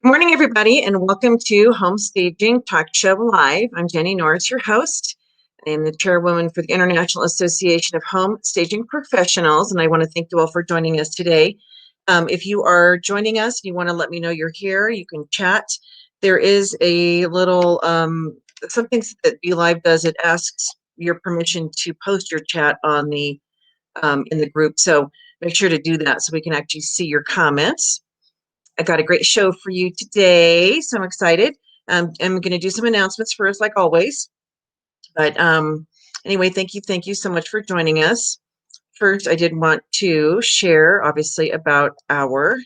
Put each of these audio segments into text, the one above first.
Morning, everybody, and welcome to Home Staging Talk Show Live. I'm Jenny Norris, your host. I am the chairwoman for the International Association of Home Staging Professionals, and I want to thank you all for joining us today. If you are joining us and you want to let me know you're here, you can chat. There is a little something that Be Live does. It asks your permission to post your chat on the in the group. So make sure to do that so we can actually see your comments. I got a great show for you today, so I'm excited. I'm going to do some announcements first, like always. But anyway, thank you so much for joining us. First, I did want to share, obviously, about our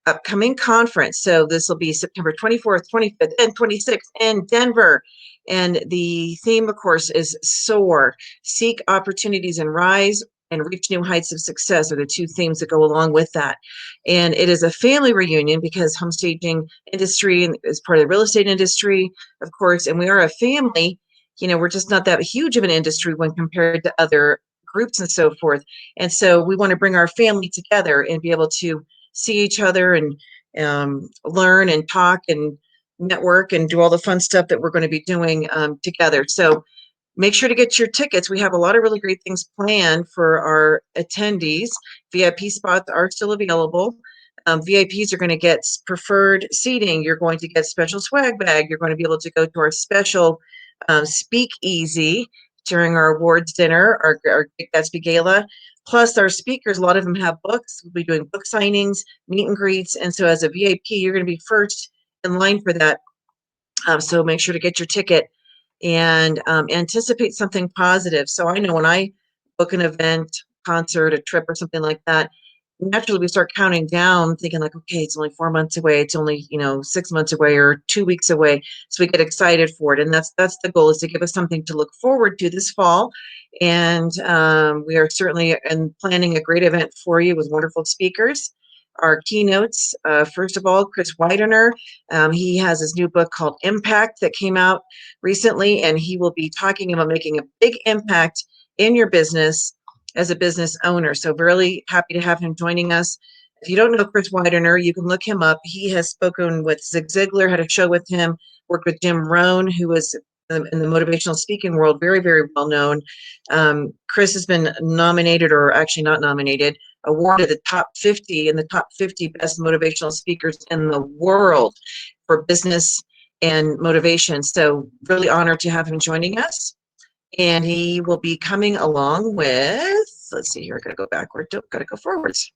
upcoming conference. So this will be September 24th, 25th, and 26th in Denver. And the theme, of course, is SOAR, Seek Opportunities and Rise and Reach New Heights of Success are the two themes that go along with that. And it is a family reunion because home staging industry is part of the real estate industry, of course, and we are a family. You know, we're just not that huge of an industry when compared to other groups and so forth. And so we want to bring our family together and be able to see each other and learn and talk and network and do all the fun stuff that we're going to be doing together. So make sure to get your tickets. We have a lot of really great things planned for our attendees. VIP spots are still available. VIPs are going to get preferred seating. You're going to get special swag bag. You're going to be able to go to our special speakeasy during our awards dinner, our Gatsby Gala. Plus, our speakers, a lot of them have books. We'll be doing book signings, meet and greets. And so as a VIP, you're going to be first in line for that. So make sure to get your ticket and anticipate something positive. So I know when I book an event, concert, a trip, or something like that, naturally we start counting down, thinking like, okay, it's only 4 months away. It's only 6 months away or 2 weeks away. So we get excited for it, and that's the goal, is to give us something to look forward to this fall. And we are certainly planning a great event for you with wonderful speakers. Our keynotes, first of all, Chris Widener. He has his new book called Impact that came out recently, and he will be talking about making a big impact in your business as a business owner. So really happy to have him joining us. If you don't know Chris Widener, you can look him up. He has spoken with Zig Ziglar, had a show with him, worked with Jim Rohn, who was in the motivational speaking world, very, very well known. Chris has been nominated, or actually not nominated, awarded the top 50 in the top 50 best motivational speakers in the world for business and motivation. So really honored to have him joining us. And he will be coming along with, let's see here, I gotta go backward, gotta go forwards.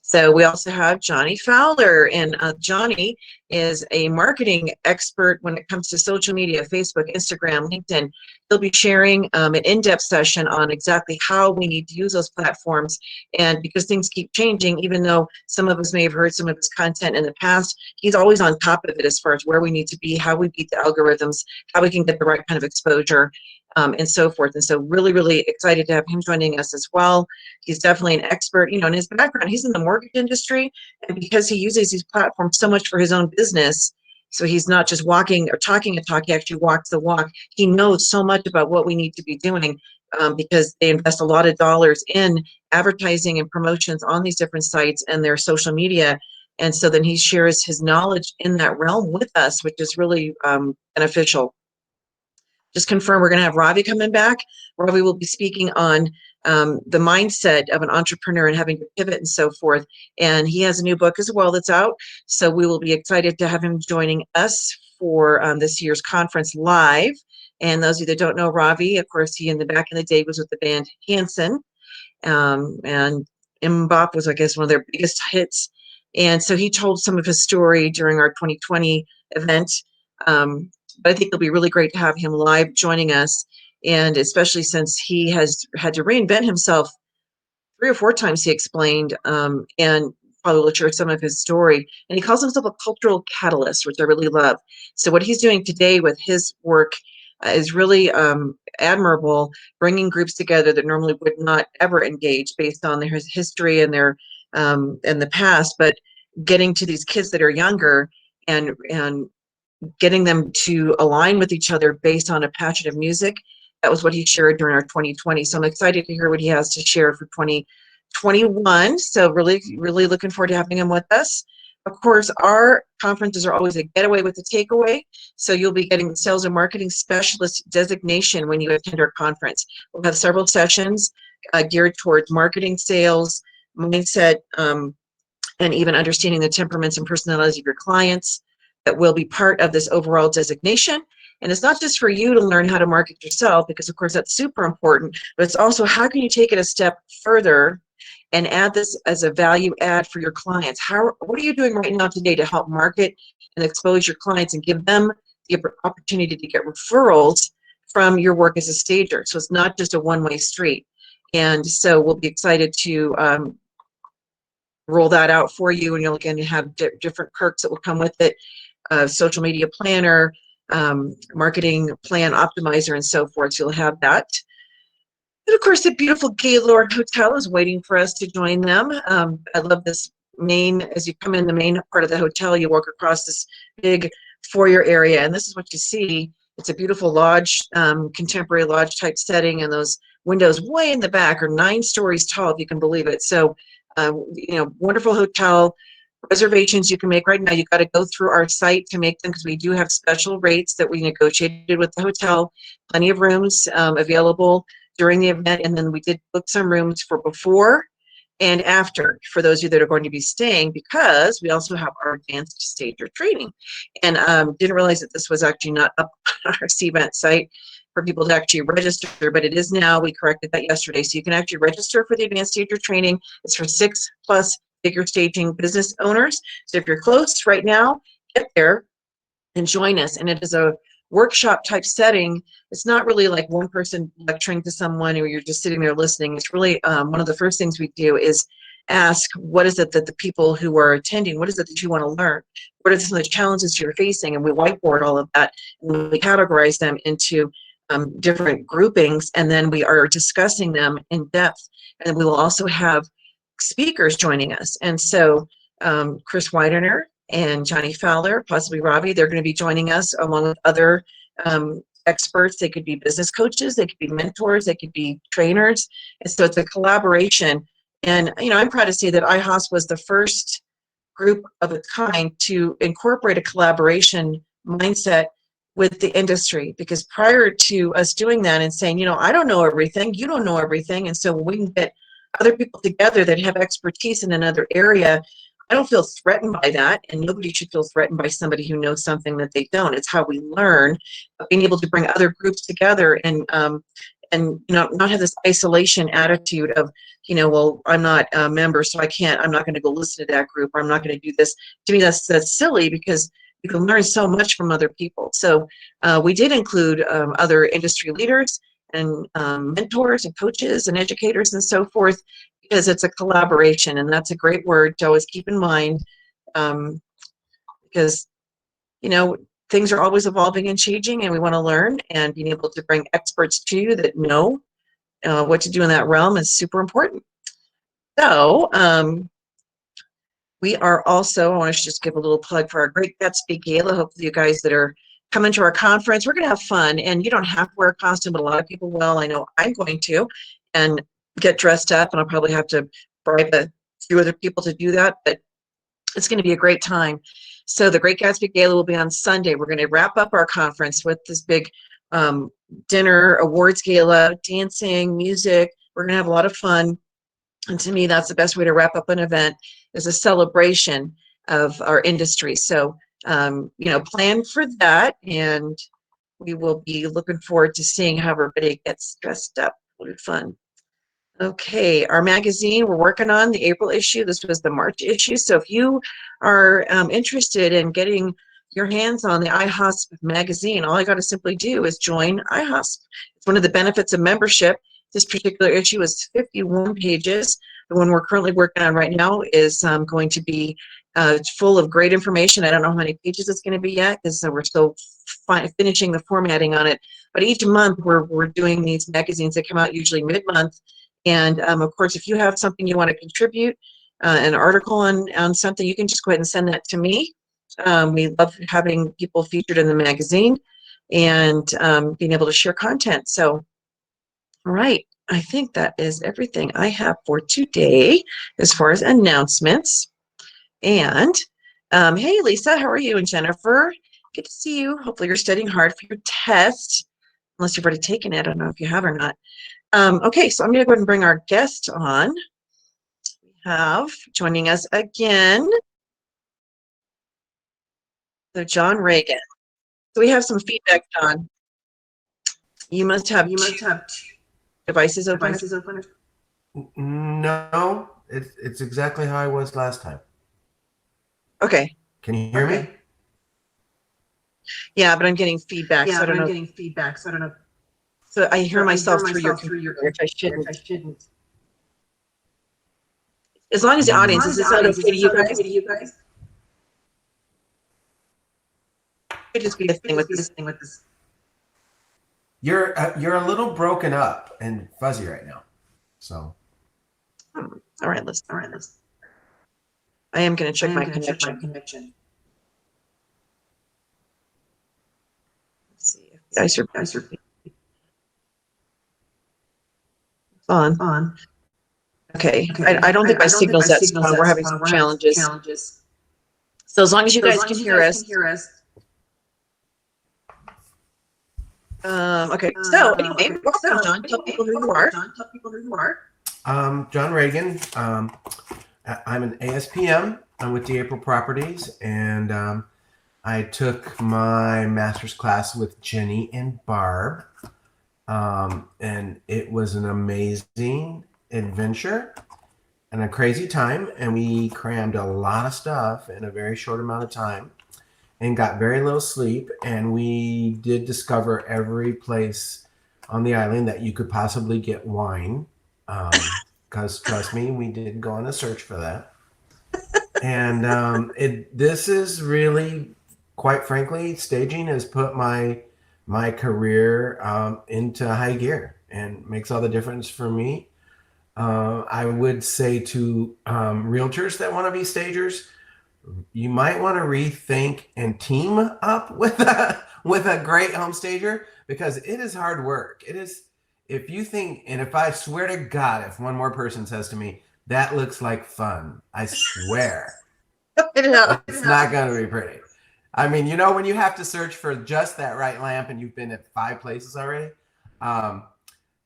So we also have Johnny Fowler, and Johnny is a marketing expert when it comes to social media, Facebook, Instagram, LinkedIn. He'll be sharing an in-depth session on exactly how we need to use those platforms. And because things keep changing, even though some of us may have heard some of his content in the past, he's always on top of it as far as where we need to be, how we beat the algorithms, how we can get the right kind of exposure, and so forth. And so really, really excited to have him joining us as well. He's definitely an expert, in his background. He's in the mortgage industry, and because he uses these platforms so much for his own business, so he's not just walking or talking a talk, he actually walks the walk. He knows so much about what we need to be doing, because they invest a lot of dollars in advertising and promotions on these different sites and their social media. And so then he shares his knowledge in that realm with us, which is really beneficial. Just confirm, we're going to have Ravi coming back. Ravi will be speaking on the mindset of an entrepreneur and having to pivot and so forth. And he has a new book as well that's out. So we will be excited to have him joining us for this year's conference live. And those of you that don't know Ravi, of course, he in the day was with the band Hanson. And Mbop was, I guess, one of their biggest hits. And so he told some of his story during our 2020 event. But I think it'll be really great to have him live joining us, and especially since he has had to reinvent himself 3 or 4 times, he explained, and probably will share some of his story. And he calls himself a cultural catalyst, which I really love. So what he's doing today with his work is really admirable, bringing groups together that normally would not ever engage based on their history and their in the past, but getting to these kids that are younger and getting them to align with each other based on a passion of music. That was what he shared during our 2020. So I'm excited to hear what he has to share for 2021. So really, really looking forward to having him with us. Of course, our conferences are always a getaway with a takeaway. So you'll be getting the sales and marketing specialist designation when you attend our conference. We'll have several sessions geared towards marketing, sales, mindset, and even understanding the temperaments and personalities of your clients that will be part of this overall designation. And it's not just for you to learn how to market yourself, because of course that's super important, but it's also how can you take it a step further and add this as a value add for your clients. What are you doing right now today to help market and expose your clients and give them the opportunity to get referrals from your work as a stager? So it's not just a one-way street. And so we'll be excited to roll that out for you, and you'll again have different perks that will come with it, social media planner, marketing plan optimizer, and so forth. So you'll have that. And of course, the beautiful Gaylord Hotel is waiting for us to join them. I love this as you come in the main part of the hotel, you walk across this big foyer area, and this is what you see. It's a beautiful lodge, contemporary lodge type setting, and those windows way in the back are 9 stories tall, if you can believe it. So, wonderful hotel. Reservations you can make right now. You got to go through our site to make them, because we do have special rates that we negotiated with the hotel. Plenty of rooms available during the event, and then we did book some rooms for before and after for those of you that are going to be staying, because we also have our advanced stager training. And didn't realize that this was actually not up on our CVent site for people to actually register, but it is now. We corrected that yesterday, so you can actually register for the advanced stager training. It's for 6+ figure staging business owners. So if you're close right now, get there and join us. And it is a workshop type setting. It's not really like one person lecturing to someone or you're just sitting there listening. It's really one of the first things we do is ask, what is it that the people who are attending, what is it that you want to learn? What are some of the challenges you're facing? And we whiteboard all of that, and we categorize them into different groupings, and then we are discussing them in depth. And we will also have speakers joining us. And so Chris Widener and Johnny Fowler, possibly Robbie, they're going to be joining us along with other experts. They could be business coaches, they could be mentors, they could be trainers. And so it's a collaboration. And, I'm proud to say that IHOS was the first group of its kind to incorporate a collaboration mindset with the industry, because prior to us doing that and saying, I don't know everything, you don't know everything, and so we can get other people together that have expertise in another area, I don't feel threatened by that, and nobody should feel threatened by somebody who knows something that they don't. It's how we learn, being able to bring other groups together and not have this isolation attitude of, well, I'm not a member, so I'm not going to go listen to that group, or I'm not going to do this. To me, that's silly, because you can learn so much from other people. So we did include other industry leaders and mentors and coaches and educators and so forth, because it's a collaboration, and that's a great word to always keep in mind, because things are always evolving and changing, and we want to learn, and being able to bring experts to you that know what to do in that realm is super important. So we are also, I want to just give a little plug for our Great Gatsby Gala. Hopefully you guys that are coming to our conference, we're going to have fun, and you don't have to wear a costume, but a lot of people will. I know I'm going to, and get dressed up, and I'll probably have to bribe a few other people to do that, but it's going to be a great time. So the Great Gatsby Gala will be on Sunday. We're going to wrap up our conference with this big dinner, awards gala, dancing, music. We're going to have a lot of fun. And to me, that's the best way to wrap up an event, is a celebration of our industry. So, plan for that. And we will be looking forward to seeing how everybody gets dressed up. It'll be fun. Okay, our magazine, we're working on the April issue. This was the March issue. So if you are interested in getting your hands on the IHOS magazine, all I got to simply do is join IHOS. It's one of the benefits of membership. This particular issue is 51 pages. The one we're currently working on right now is going to be full of great information. I don't know how many pages it's going to be yet, because we're still finishing the formatting on it. But each month we're doing these magazines that come out usually mid-month. And of course, if you have something you want to contribute, an article on something, you can just go ahead and send that to me. We love having people featured in the magazine and being able to share content. So, all right, I think that is everything I have for today as far as announcements. And Hey, Lisa, how are you? And Jennifer, good to see you. Hopefully, you're studying hard for your test, unless you've already taken it. I don't know if you have or not. Okay, so I'm going to go ahead and bring our guest on. We have joining us again, so John Reagan. So we have some feedback, John. You must have two devices open. No, it's exactly how I was last time. Okay. Can you hear me? Yeah, but I'm getting feedback, so I don't know. So I hear myself through your computer, which I shouldn't. As long as the audience, is this not okay to you guys? Could just be a thing with this. You're a little broken up and fuzzy right now. So All right, let's. I am going to check my connection. Let's see if you guys are on. Okay. I don't think my signal's that strong. We're having some challenges. So as long as you guys can hear us. Okay. So anyway, welcome, John. Tell people who you are. John Reagan. I'm an ASPM. I'm with the April Properties, and I took my master's class with Jenny and Barb, and it was an amazing adventure and a crazy time, and we crammed a lot of stuff in a very short amount of time and got very little sleep, and we did discover every place on the island that you could possibly get wine, because trust me, we did go on a search for that. And this is really, quite frankly, staging has put my career into high gear and makes all the difference for me. I would say to realtors that want to be stagers, you might want to rethink and team up with a great home stager, because it is hard work. It is, if you think, and if I swear to God, if one more person says to me, that looks like fun, I swear it's not going to be pretty. I mean, when you have to search for just that right lamp and you've been at 5 places already.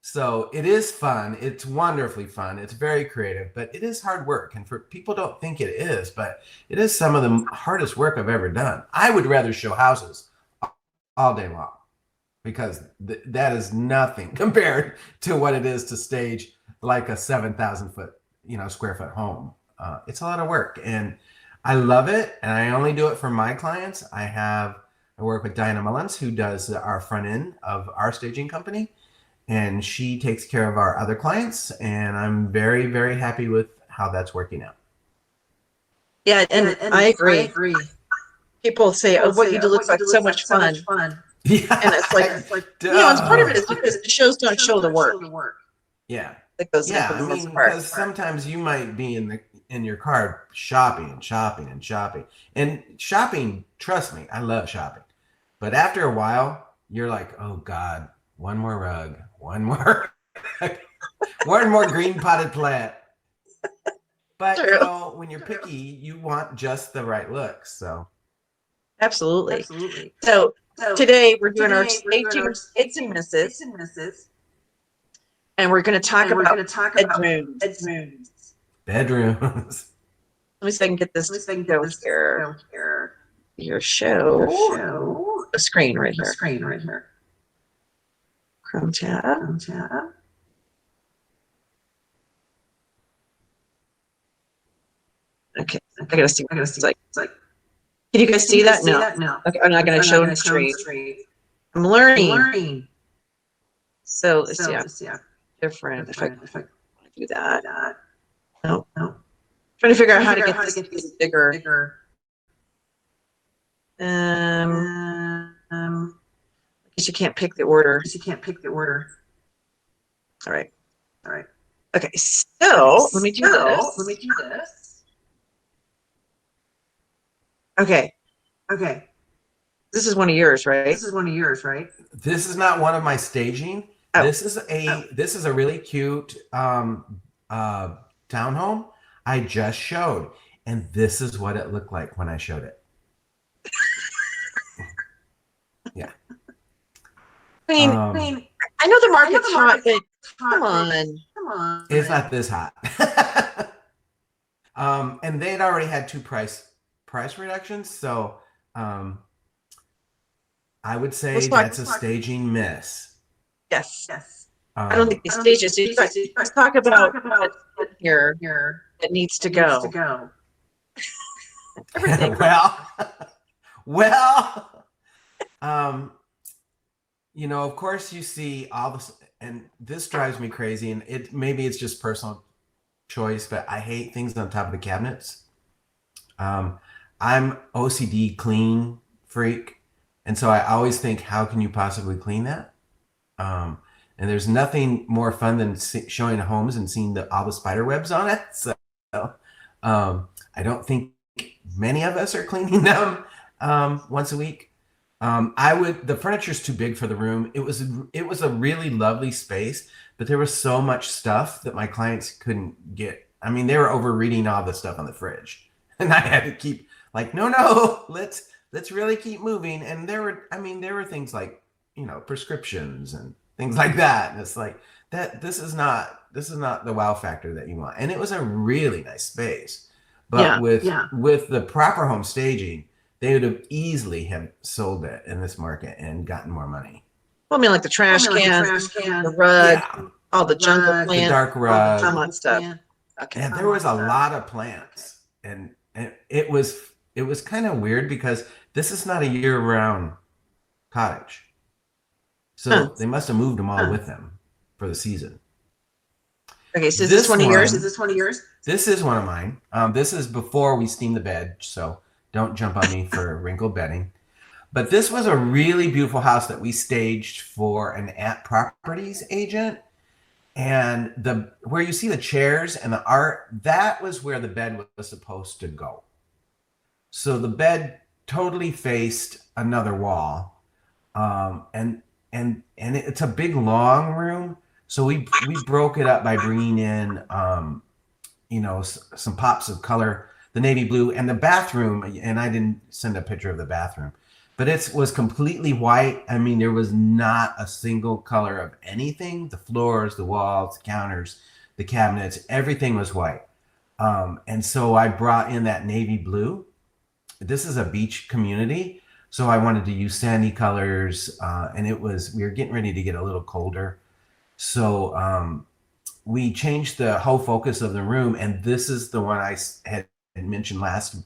So it is fun. It's wonderfully fun. It's very creative, but it is hard work. And for people don't think it is, but it is some of the hardest work I've ever done. I would rather show houses all day long, because that is nothing compared to what it is to stage like a 7,000 foot, square foot home. It's a lot of work, and I love it. And I only do it for my clients. I work with Diana Mullins, who does our front end of our staging company, and she takes care of our other clients, and I'm very, very happy with how that's working out. Yeah, and I agree. People say, "Oh, what you do looks like so much fun." Yeah, and it's like, and part of it is because the shows don't show the work. Yeah, that goes in for the most part. Because sometimes you might be in your car shopping and shopping and shopping and shopping. Trust me, I love shopping, but after a while, you're like, oh God, one more rug, one more, one more green potted plant. But when you're picky, you want just the right look. So absolutely. So today we're doing our staging hits and misses, and we're going to talk about bedrooms. Bedrooms. Let me see if I can get this to go here. Your show. The screen right here. Chrome tab. Okay, I gotta see what it's like. Can you guys see that? No. Okay, I'm not gonna show it straight. I'm learning. So let's see. Different. If I do that. No. Trying to figure out how to get this bigger. I guess you can't pick the order. All right. Okay, so let me do this. Okay. This is one of yours, right? This is not one of my staging. Oh. This is a really cute townhome I just showed. And this is what it looked like when I showed it. Yeah. I mean, I know the market's hot, but come on. It's not this hot. And they had already had two price reductions, so I would say that's a staging miss. Yes. I don't think they stage it. So let's talk about what's in here that needs to go. Everything. well, um, of course you see all this, and this drives me crazy, and maybe it's just personal choice, but I hate things on top of the cabinets. I'm OCD clean freak, and so I always think, how can you possibly clean that? And there's nothing more fun than showing homes and seeing all the spider webs on it. So I don't think many of us are cleaning them once a week. The furniture's too big for the room. It was a really lovely space, but there was so much stuff that my clients couldn't get. I mean, they were overreading all the stuff on the fridge, and I had to keep like, no, let's really keep moving. And there were things like, prescriptions and things like that. And it's like that. This is not the wow factor that you want. And it was a really nice space, but with the proper home staging, they would have easily have sold it in this market and gotten more money. Well, I mean, like the trash cans, the rug, all the jungle plants, the dark rug, all that stuff. Yeah. Okay. And there was a lot of plants, and it was kind of weird because this is not a year-round cottage. So they must have moved them all with them for the season. Okay, so is this one of yours? This is one of mine. This is before we steam the bed, so don't jump on me for wrinkled bedding. But this was a really beautiful house that we staged for an at properties agent. And where you see the chairs and the art, that was where the bed was supposed to go. So the bed totally faced another wall. And it's a big long room. So we broke it up by bringing in, some pops of color, the navy blue, and the bathroom. And I didn't send a picture of the bathroom, but it was completely white. I mean, there was not a single color of anything. The floors, the walls, the counters, the cabinets, everything was white. And so I brought in that navy blue. This is a beach community, so I wanted to use sandy colors, and we were getting ready to get a little colder. So we changed the whole focus of the room, and this is the one I had mentioned last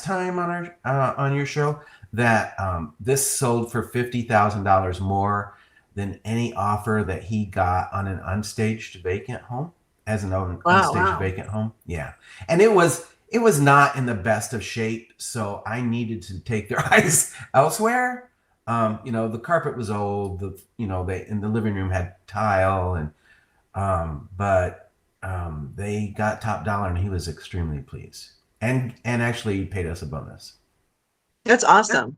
time on your show, that this sold for $50,000 more than any offer that he got on an unstaged vacant home, as an unstaged vacant home. Yeah, and it was not in the best of shape, so I needed to take their eyes elsewhere. The carpet was old. They in the living room had tile, but they got top dollar, and he was extremely pleased, and actually paid us a bonus. That's awesome.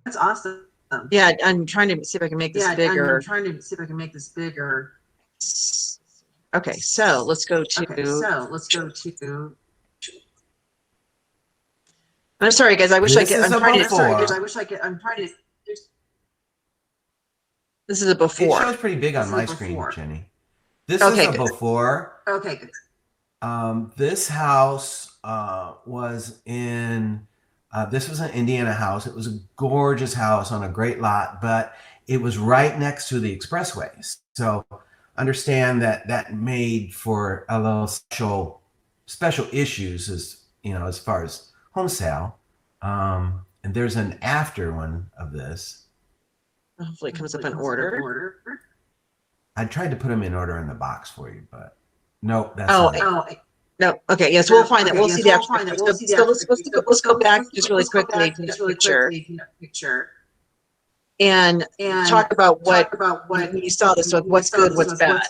Yeah, I'm trying to see if I can make this bigger. Okay, so let's go to. I'm sorry, guys. I'm trying to. This is a before. It shows pretty big on my screen, Jenny. This is a before. Okay, good. This house was in. This was an Indiana house. It was a gorgeous house on a great lot, but it was right next to the expressway. So understand that made for a little special issues as far as home sale. And there's an after one of this. Hopefully it comes up in order. I tried to put them in order in the box for you, but nope. That's no. Okay. Yes, we'll find that. We'll see the after. Let's go back just really quickly to the picture. And talk about what you saw this with. What's good, what's bad.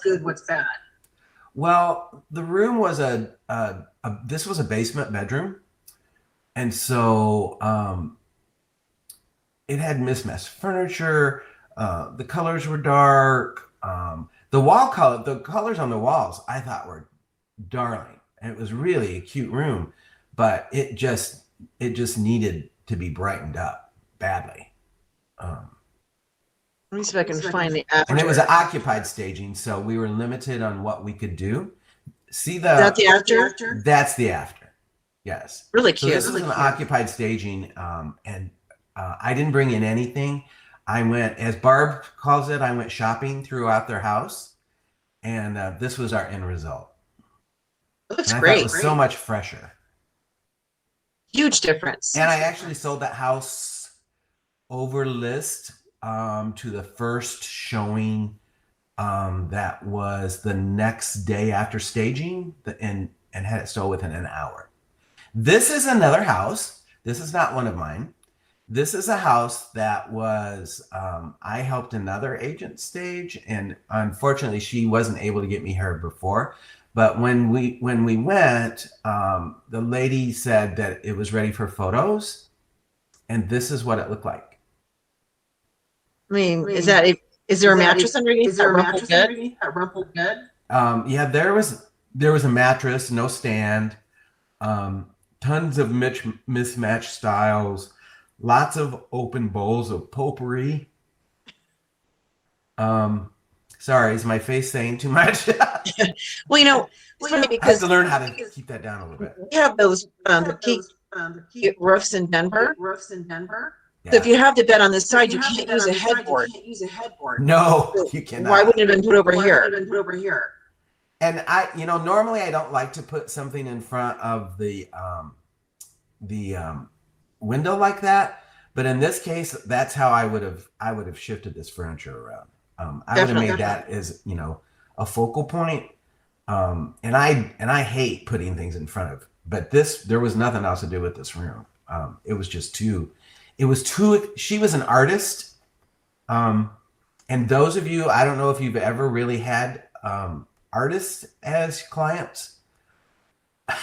Well, the room was this was a basement bedroom, and so it had mismatched furniture. The colors were dark. The colors on the walls I thought were darling. And it was really a cute room, but it just needed to be brightened up badly. Let me see if I can find the And it was an after. occupied staging, so we were limited on what we could do. See Is that the after? That's the after. Yes. Really So cute. this is an occupied staging, and I didn't bring in anything. I went, as Barb calls it, I went shopping throughout their house, and this was our end result. It looks And I great. thought it was so much fresher. Huge difference. And I actually sold that house over list to the first showing that was the next day after staging, and had it sold within an hour. This is another house. This is not one of mine. This is a house that was I helped another agent stage, and unfortunately she wasn't able to get me her before. But when we went, the lady said that it was ready for photos, and this is what it looked like. I mean, is there a mattress underneath that rumpled good? Yeah, there was a mattress, no stand, tons of mismatched styles, lots of open bowls of potpourri. Sorry, is my face saying too much? Well, it's funny I have because to learn how to keep that down a little bit. we have those the peak roofs in Denver. Yeah. So if you have the bed on this side, you can't use a headboard. No, So you cannot. why wouldn't it have been put over here? And normally I don't like to put something in front of the window like that, but in this case, that's how I would have shifted this furniture around. I would have made that as a focal point. And I hate putting things in front of. But there was nothing else to do with this room. It was just too. It was too. She was an artist. And those of you, I don't know if you've ever really had artists as clients.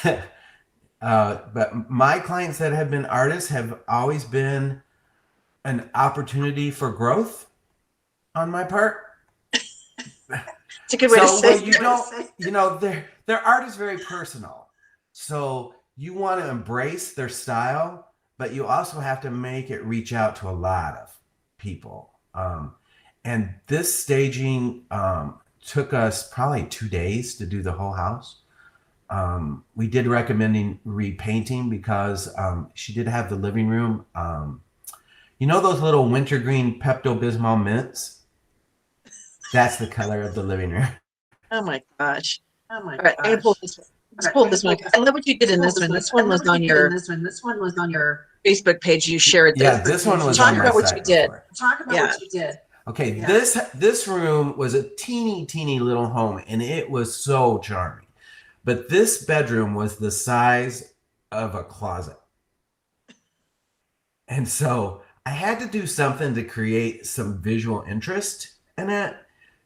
But my clients that have been artists have always been an opportunity for growth on my part. It's a good way to say. Their art is very personal. So you want to embrace their style, but you also have to make it reach out to a lot of people. And this staging took us probably 2 days to do the whole house. We did recommending repainting because she did have the living room. Those little wintergreen Pepto-Bismol mints? That's the color of the living room. Oh my gosh. All right, I'm gonna pull this one. Let's pull this one. I love what you did in this one. This one was on your Facebook page. You shared this. Yeah, this one was Talk on my about what site you did. before. What you did. Okay, this room was a teeny little home, and it was so charming. But this bedroom was the size of a closet. And so I had to do something to create some visual interest in it.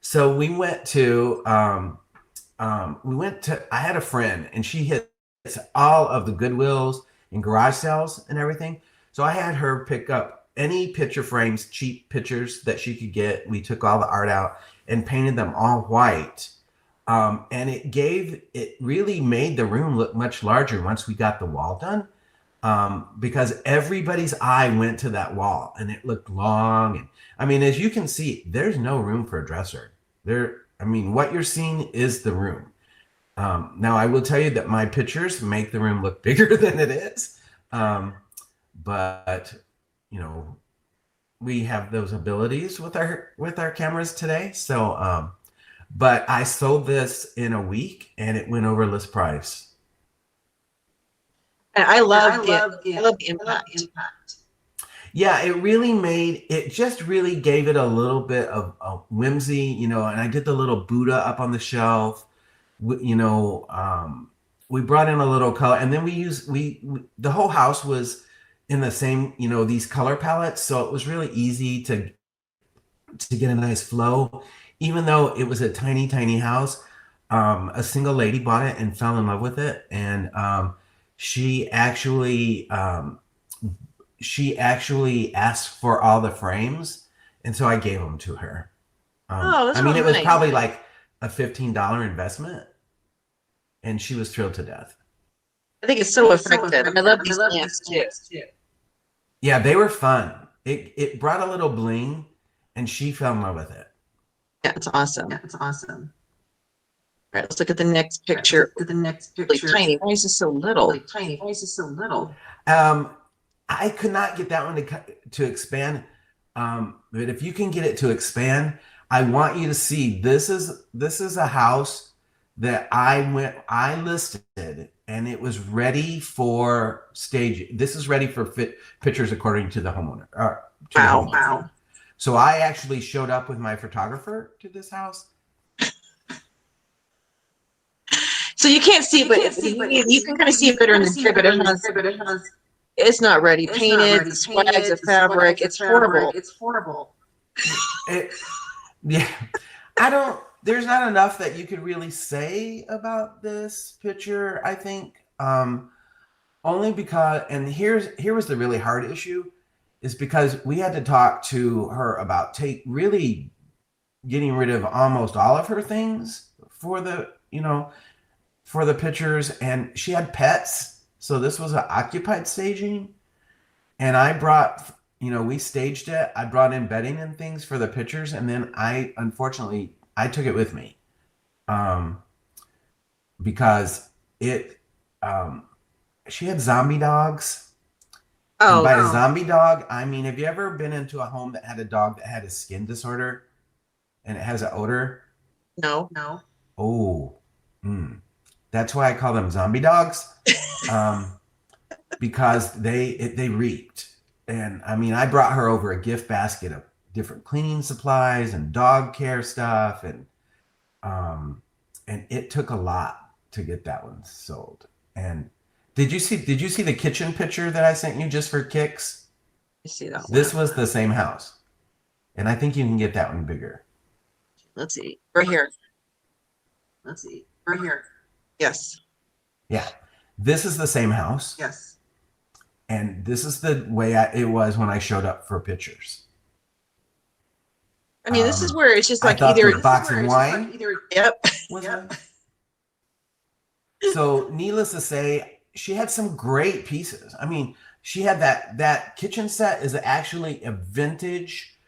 So we went to I had a friend, and she hits all of the Goodwills and garage sales and everything. So I had her pick up any picture frames, cheap pictures that she could get. We took all the art out and painted them all white. And it really made the room look much larger once we got the wall done. Because everybody's eye went to that wall, and it looked long. And I mean, as you can see, there's no room for a dresser. What you're seeing is the room. Now, I will tell you that my pictures make the room look bigger than it is. But we have those abilities with our cameras today. So, but I sold this in a week, and it went over list price. And I love the impact. Yeah, it just really gave it a little bit of whimsy, and I did the little Buddha up on the shelf. We brought in a little color, and then the whole house was in the same, these color palettes. So it was really easy to get a nice flow, even though it was a tiny house. A single lady bought it and fell in love with it. And she actually asked for all the frames, and so I gave them to her. That's it was nice. probably like a $15 investment, and she was thrilled to death. I think it's so effective. I love these lamps too. Yeah, they were fun. It brought a little bling, and she fell in love with it. Yeah, it's awesome. All right, let's look at the next picture. Really tiny. Why is this so little? Um, I could not get that one to expand. But if you can get it to expand, I want you to see this is a house that I listed, and it was ready for staging. This is ready for pictures according to the homeowner. Wow. So I actually showed up with my photographer to this house. So you can't see, but you can kind of see it better in the video, but it's not ready. Painted, the swags of fabric. It's horrible. Yeah, there's not enough that you could really say about this picture, I think. Only because, and here was the really hard issue, is because we had to talk to her about really getting rid of almost all of her things for the pictures, and she had pets, so this was an occupied staging, and I brought, we staged it. I brought in bedding and things for the pictures, and then unfortunately I took it with me, because she had zombie dogs. Oh, and by a zombie dog, I mean, have you ever been into a home that had a dog that had a skin disorder and it has an odor? No. Oh, that's why I call them zombie dogs, because they reeked. And I mean, I brought her over a gift basket of different cleaning supplies and dog care stuff, and it took a lot to get that one sold. And did you see the kitchen picture that I sent you just for kicks? I see that one. This was the same house, and I think you can get that one bigger. Let's see. Right here. Yes. Yeah. This is the same house. Yes. And this is the way it was when I showed up for pictures. I mean, this is where it's just like either either a box of wine. Yep. So needless to say, she had some great pieces. I mean, she had that kitchen set is actually a vintage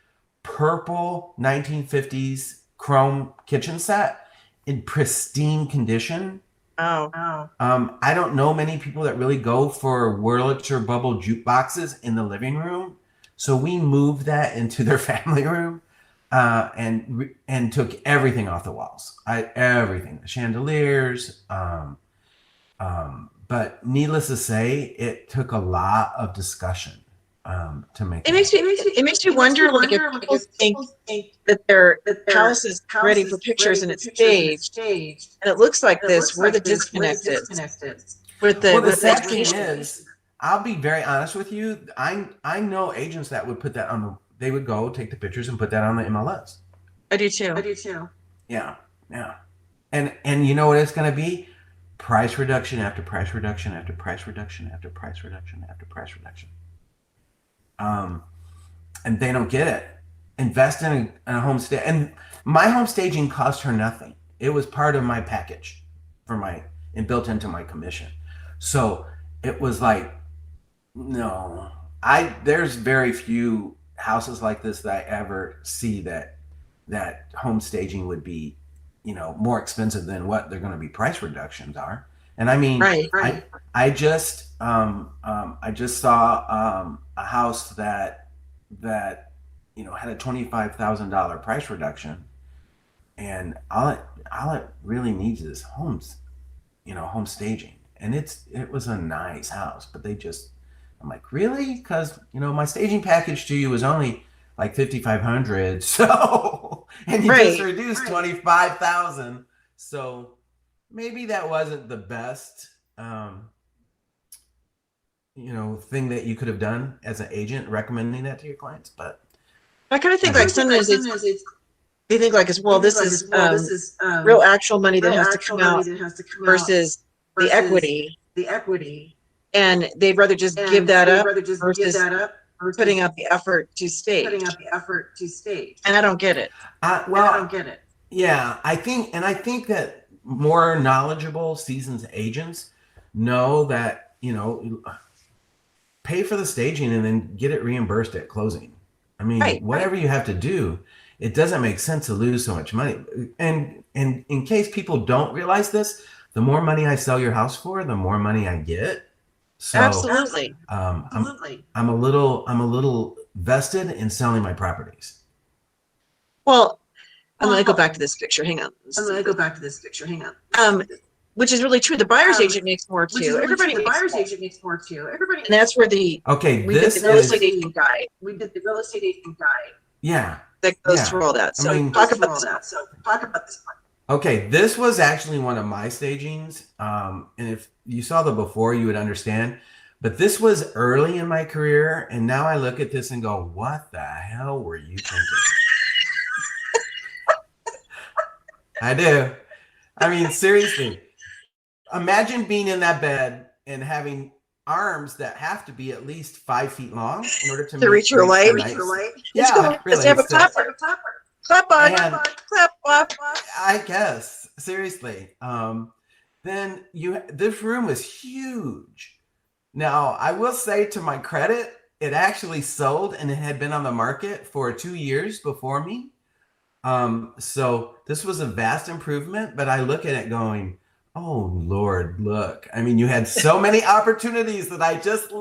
purple 1950s chrome kitchen set in pristine condition. Oh. I don't know many people that really go for Wurlitzer bubble jukeboxes in the living room, so we moved that into their family room, and took everything off the walls. Everything, the chandeliers. But needless to say, it took a lot of discussion to make it. Makes me wonder, like, if people think that their house is ready for pictures and it's staged, and it looks like this, we're the disconnected. The sad thing is, I'll be very honest with you. I know agents that would put that on they would go take the pictures and put that on the MLS. I do too. Yeah. And you know what it's going to be? Price reduction after price reduction after price reduction after price reduction after price reduction. And they don't get it. Invest in a home stage, and my home staging cost her nothing. It was part of my package and built into my commission. So it was like, no, there's very few houses like this that I ever see that home staging would be, more expensive than what they're going to be price reductions are. And I mean, right. I just saw a house that had a $25,000 price reduction, and all it really needs is home staging, and it was a nice house, but I'm like, really? Because my staging package to you was only like $5,500, so and you just reduced $25,000, so maybe that wasn't the best thing that you could have done as an agent, recommending that to your clients. But I kind of think like sometimes they think like, this is real actual money that has to come out versus the equity, and they'd rather just give that up versus putting out the effort to stage. And I don't get it. I don't get it. Yeah, I think that more knowledgeable, seasoned agents know that, pay for the staging and then get it reimbursed at closing. I mean, whatever you have to do, it doesn't make sense to lose so much money. And in case people don't realize this, the more money I sell your house for, the more money I get. So Absolutely. I'm a little vested in selling my properties. Well, I'm going to go back to this picture. Hang on. Which is really true. The buyer's agent makes more too. Everybody makes more. And that's where we did the real estate agent guide. Yeah. That goes through all that. So talk about this. Okay, this was actually one of my stagings. And if you saw the before, you would understand. But this was early in my career, and now I look at this and go, what the hell were you thinking? I do. I mean, seriously. Imagine being in that bed and having arms that have to be at least 5 feet long in order to reach your light. Yeah, really. Have a clapper. Clap on. Clap off. I guess seriously. Then this room was huge. Now I will say, to my credit, it actually sold and it had been on the market for 2 years before me. So this was a vast improvement, but I look at it going, oh Lord, look. I mean, you had so many opportunities that I just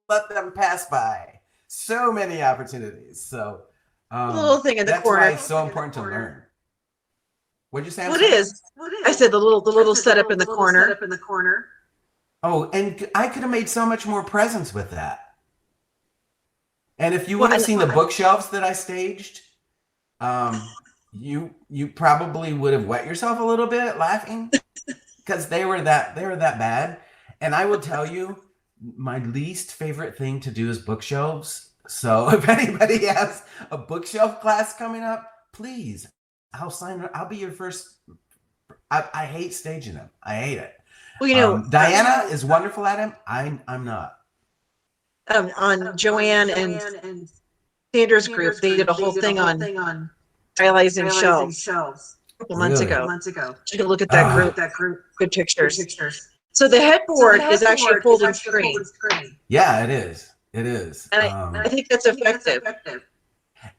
let them pass by. So many opportunities. So the little thing in the that's corner. why it's so important to learn. What'd you say? What is? I said the little setup in the corner. Oh, and I could have made so much more presence with that. And if you would have seen the bookshelves that I staged, you probably would have wet yourself a little bit laughing because they were that bad. And I will tell you, my least favorite thing to do is bookshelves. So if anybody has a bookshelf class coming up, please, I'll be your first. I hate staging them. I hate it. Well, Diana is wonderful at them. I'm not. On Joanne and Sandra's group, they did a whole thing on stylizing shelves a couple months ago. You can look at that group. Good pictures. So the headboard is actually a folding screen. Yeah, it is. It is. And I think that's effective.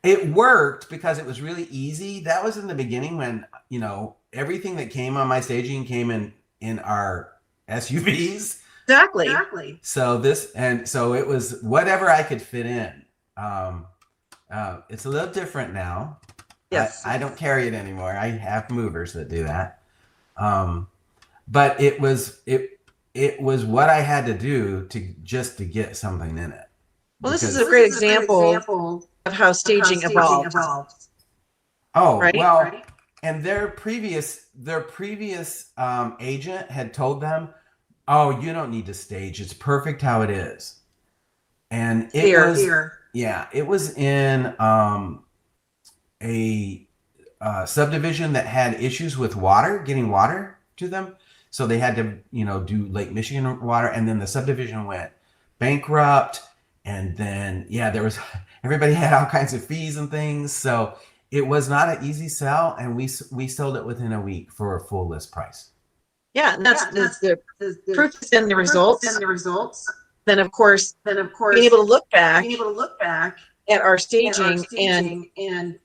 It worked because it was really easy. That was in the beginning when, everything that came on my staging came in our SUVs. Exactly. So it was whatever I could fit in. It's a little different now. Yes. I don't carry it anymore. I have movers that do that. But it was what I had to do to get something in it. Well, this is a great example of how staging evolved. Oh, right? Well, and their previous agent had told them, oh, you don't need to stage. It's perfect how it is. And it was in a subdivision that had issues with getting water to them. So they had to, do Lake Michigan water. And then the subdivision went bankrupt. And then, everybody had all kinds of fees and things. So it was not an easy sell. And we sold it within a week for a full list price. Yeah, and that's the proof is in the results. Then of course, being able to look back at our staging and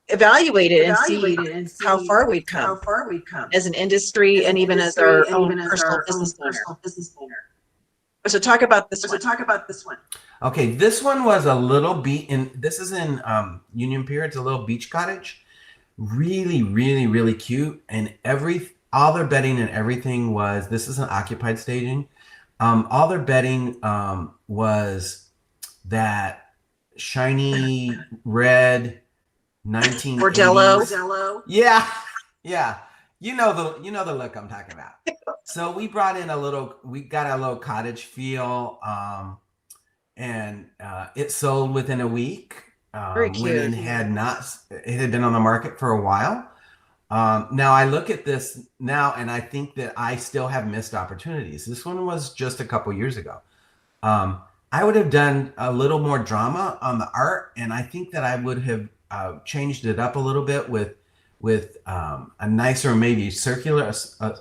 evaluate it and see how far we've come as an industry and even as our own personal business owner. So talk about this one. Okay, this one was a little this is in Union Pier. It's a little beach cottage. Really, really, really cute. And all their bedding and everything this is an occupied staging. All their bedding was that shiny red 1980s. Bordello. Yeah. You know the look I'm talking about. So we got a little cottage feel, and it sold within a week. Very cute. When it had been on the market for a while. Now I look at this now and I think that I still have missed opportunities. This one was just a couple years ago. I would have done a little more drama on the art, and I think that I would have changed it up a little bit with a nicer, maybe a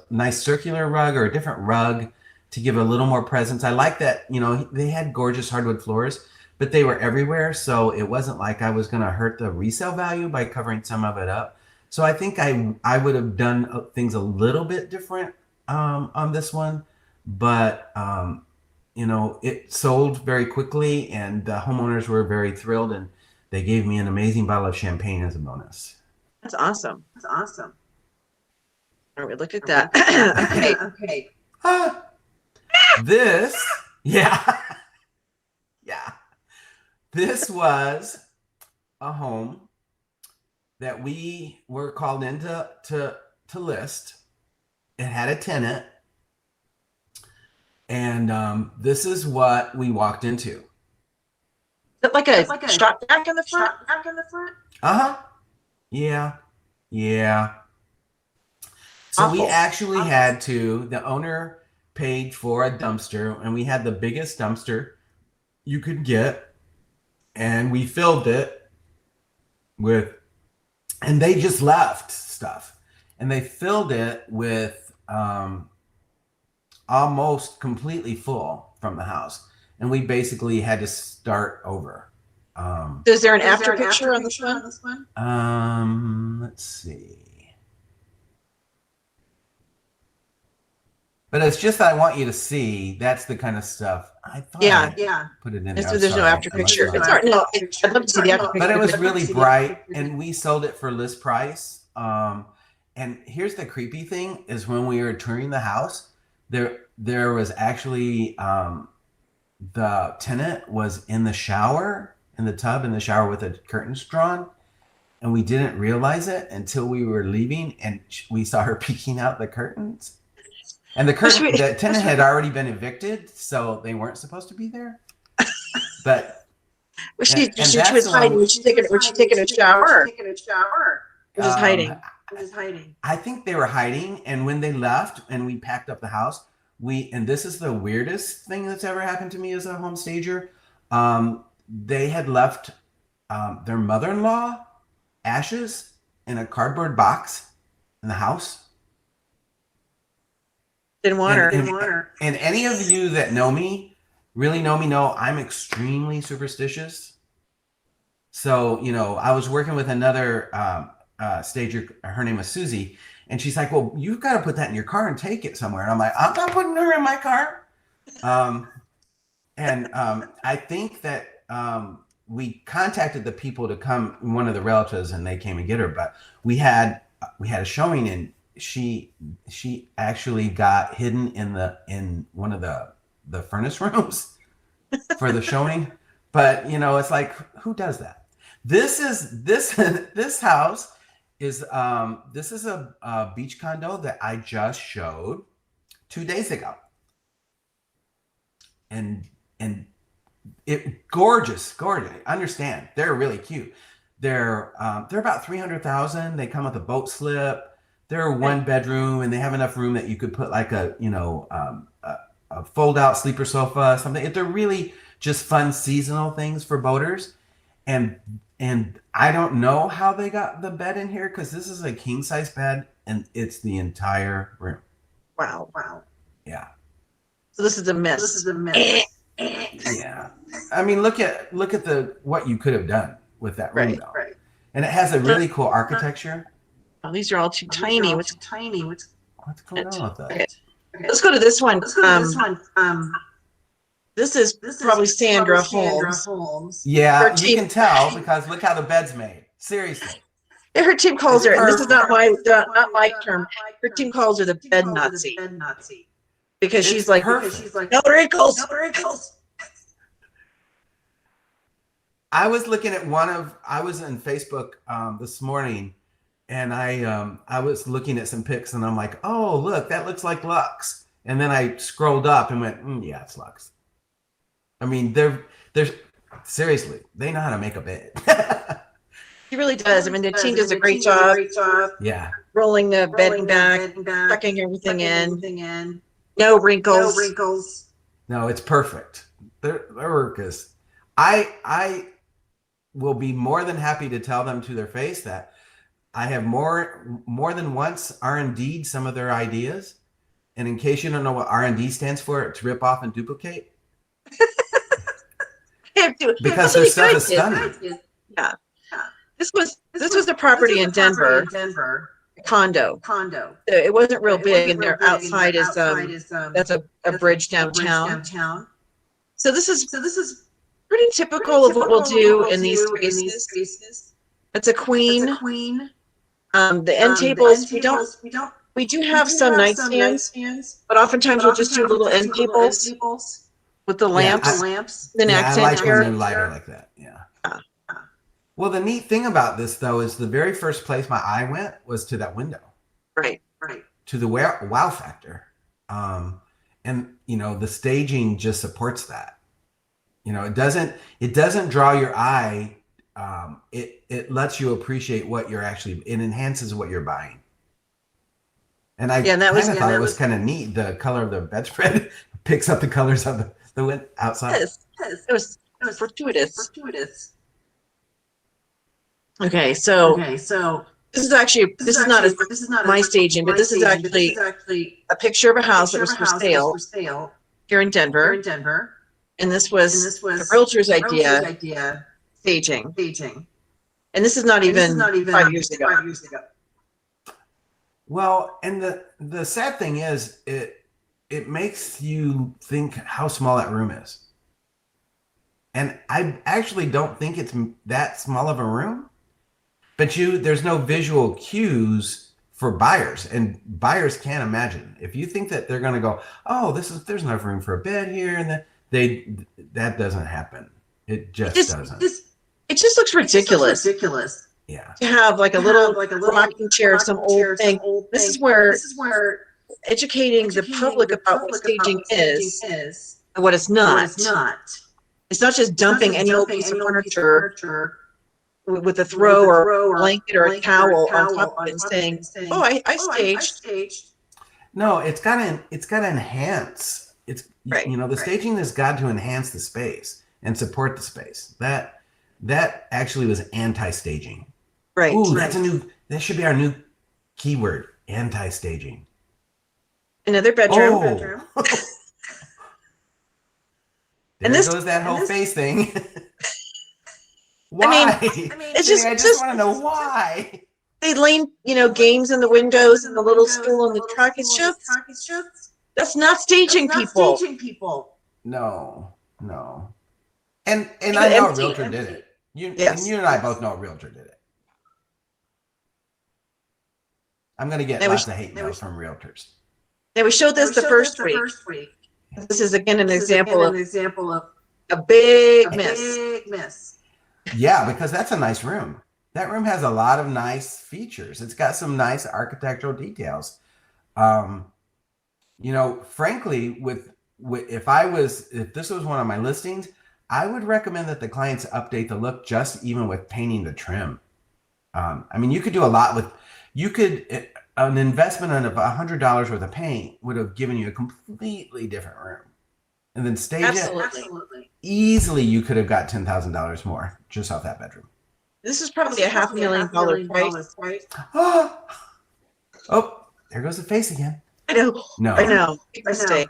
nice circular rug or a different rug to give a little more presence. I like that, they had gorgeous hardwood floors, but they were everywhere. So it wasn't like I was going to hurt the resale value by covering some of it up. So I think I would have done things a little bit different on this one, but it sold very quickly, and the homeowners were very thrilled, and they gave me an amazing bottle of champagne as a bonus. That's awesome. That's awesome. All right, look at that. Okay. Okay. This, yeah, yeah. This was a home that we were called in to list. It had a tenant, and this is what we walked into. Is it like a shop vac in the front? Uh-huh. Yeah. Yeah. So Awful. we actually had the owner paid for a dumpster, and we had the biggest dumpster you could get, and we filled it with, and they just left stuff, and they filled it with almost completely full from the house, and we basically had to start over. Is there an after picture on this one? Let's see. But it's just that I want you to see. That's the kind of stuff I thought. Yeah. Put it in So there. there's no after picture. It's hard. No, I'd love to see the after picture. But it was really bright, and we sold it for list price. And here's the creepy thing: is when we were touring the house, there was actually the tenant was in the shower, in the tub, in the shower with the curtains drawn, and we didn't realize it until we were leaving, and we saw her peeking out the curtains. And the tenant had already been evicted, so they weren't supposed to be there. But she was hiding. Was she taking a shower? Just hiding. I think they were hiding, and when they left and we packed up the house, and this is the weirdest thing that's ever happened to me as a home stager. They had left their mother-in-law ashes in a cardboard box in the house. Didn't want her. And any of you that know me, really know me, know I'm extremely superstitious. So, I was working with another stager. Her name was Susie. And she's like, well, you've got to put that in your car and take it somewhere. And I'm like, I'm not putting her in my car. I think that we contacted the people to come, one of the relatives, and they came and get her. But we had a showing, and she actually got hidden in one of the furnace rooms for the showing. But it's like, who does that? This house is this is a beach condo that I just showed 2 days ago, and it gorgeous. Understand, they're really cute. They're about 300,000. They come with a boat slip. They're one bedroom, and they have enough room that you could put like a fold out sleeper sofa, something. They're really just fun seasonal things for boaters. And I don't know how they got the bed in here, because this is a king size bed, and it's the entire room. Wow. Yeah. So this is a mess. Yeah. I mean, look at what you could have done with that room, though. Right. And it has a really cool architecture. Oh, these are all too tiny. What's going on with that? Okay. Let's go to this one. This is probably Sandra Holmes. Yeah, you can tell because look how the bed's made. Seriously. Her team calls her, and this is not my term. Her team calls her the bed Nazi. Because she's like, no wrinkles. I was looking at I was in Facebook this morning, and I was looking at some pics, and I'm like, oh, look, that looks like Lux. And then I scrolled up and went, yeah, it's Lux. I mean, they're seriously, they know how to make a bed. She really does. I mean, the team does a great job. Yeah. Rolling the bedding back, tucking everything in. No wrinkles. No, it's perfect. Their work is. I will be more than happy to tell them to their face that I have more than once R&D'd some of their ideas, And in case you don't know what R&D stands for, it's rip off and duplicate. Because their stuff is stunning. Yeah. This was a property in Denver, a condo. It wasn't real big, and their outside is that's a bridge downtown. So this is pretty typical of what we'll do in these spaces. It's a queen. The end tables, we do have some nightstands, but oftentimes we'll just do little end tables with the lamps, an I accent like when chair. they're lighter like that. Yeah. Well, the neat thing about this, though, is the very first place my eye went was to that window. Right. To the wow factor. And, the staging just supports that. It doesn't draw your eye. It lets you appreciate what you're it enhances what you're buying. And I kind of thought it was kind of neat. The color of the bedspread picks up the colors of the outside. Yes. It was fortuitous. Okay, so this is not my staging, but this is actually a picture of a house that was for sale here in Denver. And this was the realtor's idea, staging. And this is not even 5 years ago. Well, and the sad thing is it makes you think how small that room is. And I actually don't think it's that small of a room. But there's no visual cues for buyers, and buyers can't imagine. If you think that they're going to go, oh, there's enough room for a bed here, and that doesn't happen. It just doesn't. It just looks ridiculous. Yeah. To have like a little rocking chair, some old thing. This is where educating the public about what staging is and what it's not. It's not just dumping any old piece of furniture with a throw or blanket or a towel on top of it and saying, "Oh, I staged." No, it's got to enhance. It's right. The staging has got to enhance the space and support the space. That actually was anti-staging. Right. Ooh, that should be our new keyword, anti-staging. Another bedroom. Oh. There goes that whole face thing. Why? I mean, it's just I just want to know why. They lay, games in the windows and the little stool in the truck. It's just that's not staging people. No. And I know a realtor did it. And you and I both know a realtor did it. I'm going to get lots of hate mails from realtors. Now we showed this the first week. This is again an example of a big miss. Yeah, because that's a nice room. That room has a lot of nice features. It's got some nice architectural details. Frankly, if this was one of my listings, I would recommend that the clients update the look just even with painting the trim. You could do a lot an investment of $100 worth of paint would have given you a completely different room. And then stage Absolutely. Easily you could have got $10,000 more just off that bedroom. This is probably a $500,000 price. Oh, there goes the face again. I know. Big mistake.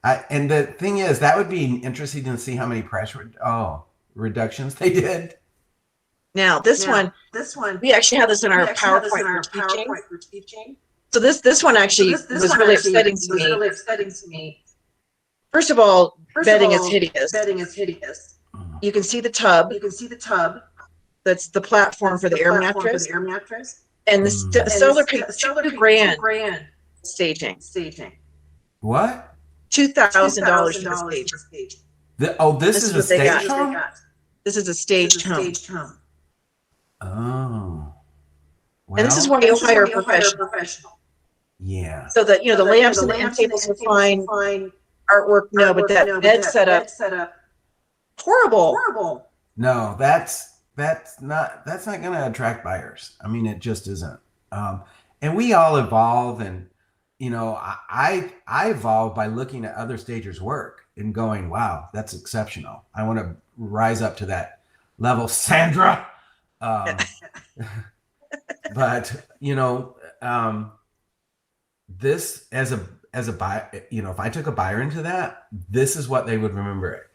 And the thing is, that would be interesting to see how many price reductions they did. Now, this one, we actually have this in our PowerPoint for teaching. So this one actually was really upsetting to me. First of all, bedding is hideous. You can see the tub. That's the platform for the air mattress. And the seller paid $2,000 staging. What? $2,000 for the stage. This is a staged home? This is a staged home. Oh. Well, and this is why you hire a professional. Yeah. So that, the lamps and the end tables are fine. Artwork, no, but that bed setup, horrible. No, that's not going to attract buyers. It just isn't. And we all evolve, and I evolve by looking at other stagers' work and going, wow, that's exceptional. I want to rise up to that level, Sandra. But this as as a buyer, if I took a buyer into that, this is what they would remember it.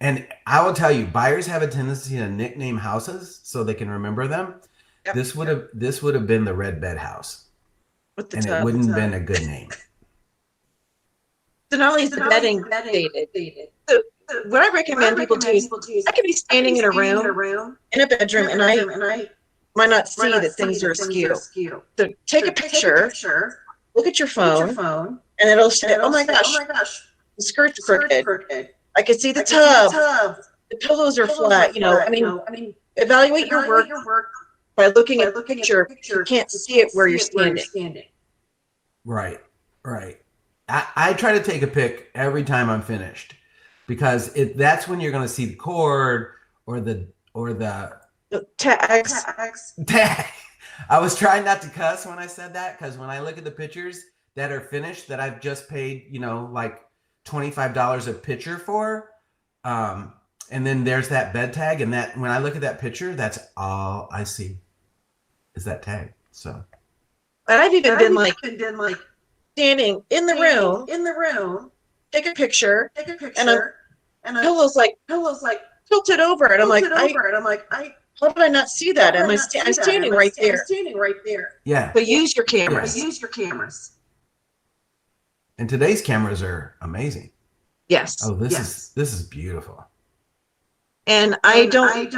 And I will tell you, buyers have a tendency to nickname houses so they can remember them. Yep. This would have been the red bed house, With the and it tub. wouldn't have been a good name. So not only is the bedding dated, so what I recommend people do is I could be standing in a room in a bedroom and I might not see that things are askew. So take a picture, look at your phone, and it'll say, "Oh my gosh, the skirt's crooked. I can see the tub. The pillows are flat." I mean, evaluate your work by looking at the picture. You can't see it where you're standing. Right. I try to take a pic every time I'm finished, because that's when you're going to see the cord or the Tags. tag. I was trying not to cuss when I said that, because when I look at the pictures that are finished that I've just paid, like $25 a picture for, and then there's that bed tag, and that when I look at that picture, that's all I see is that tag. So, And I've even been like standing in the room, take a picture, and pillows like tilted over, and I'm like, how did I not see that? I'm standing right there. yeah. But use your cameras. And today's cameras are amazing. Yes. Oh, this is beautiful. And I don't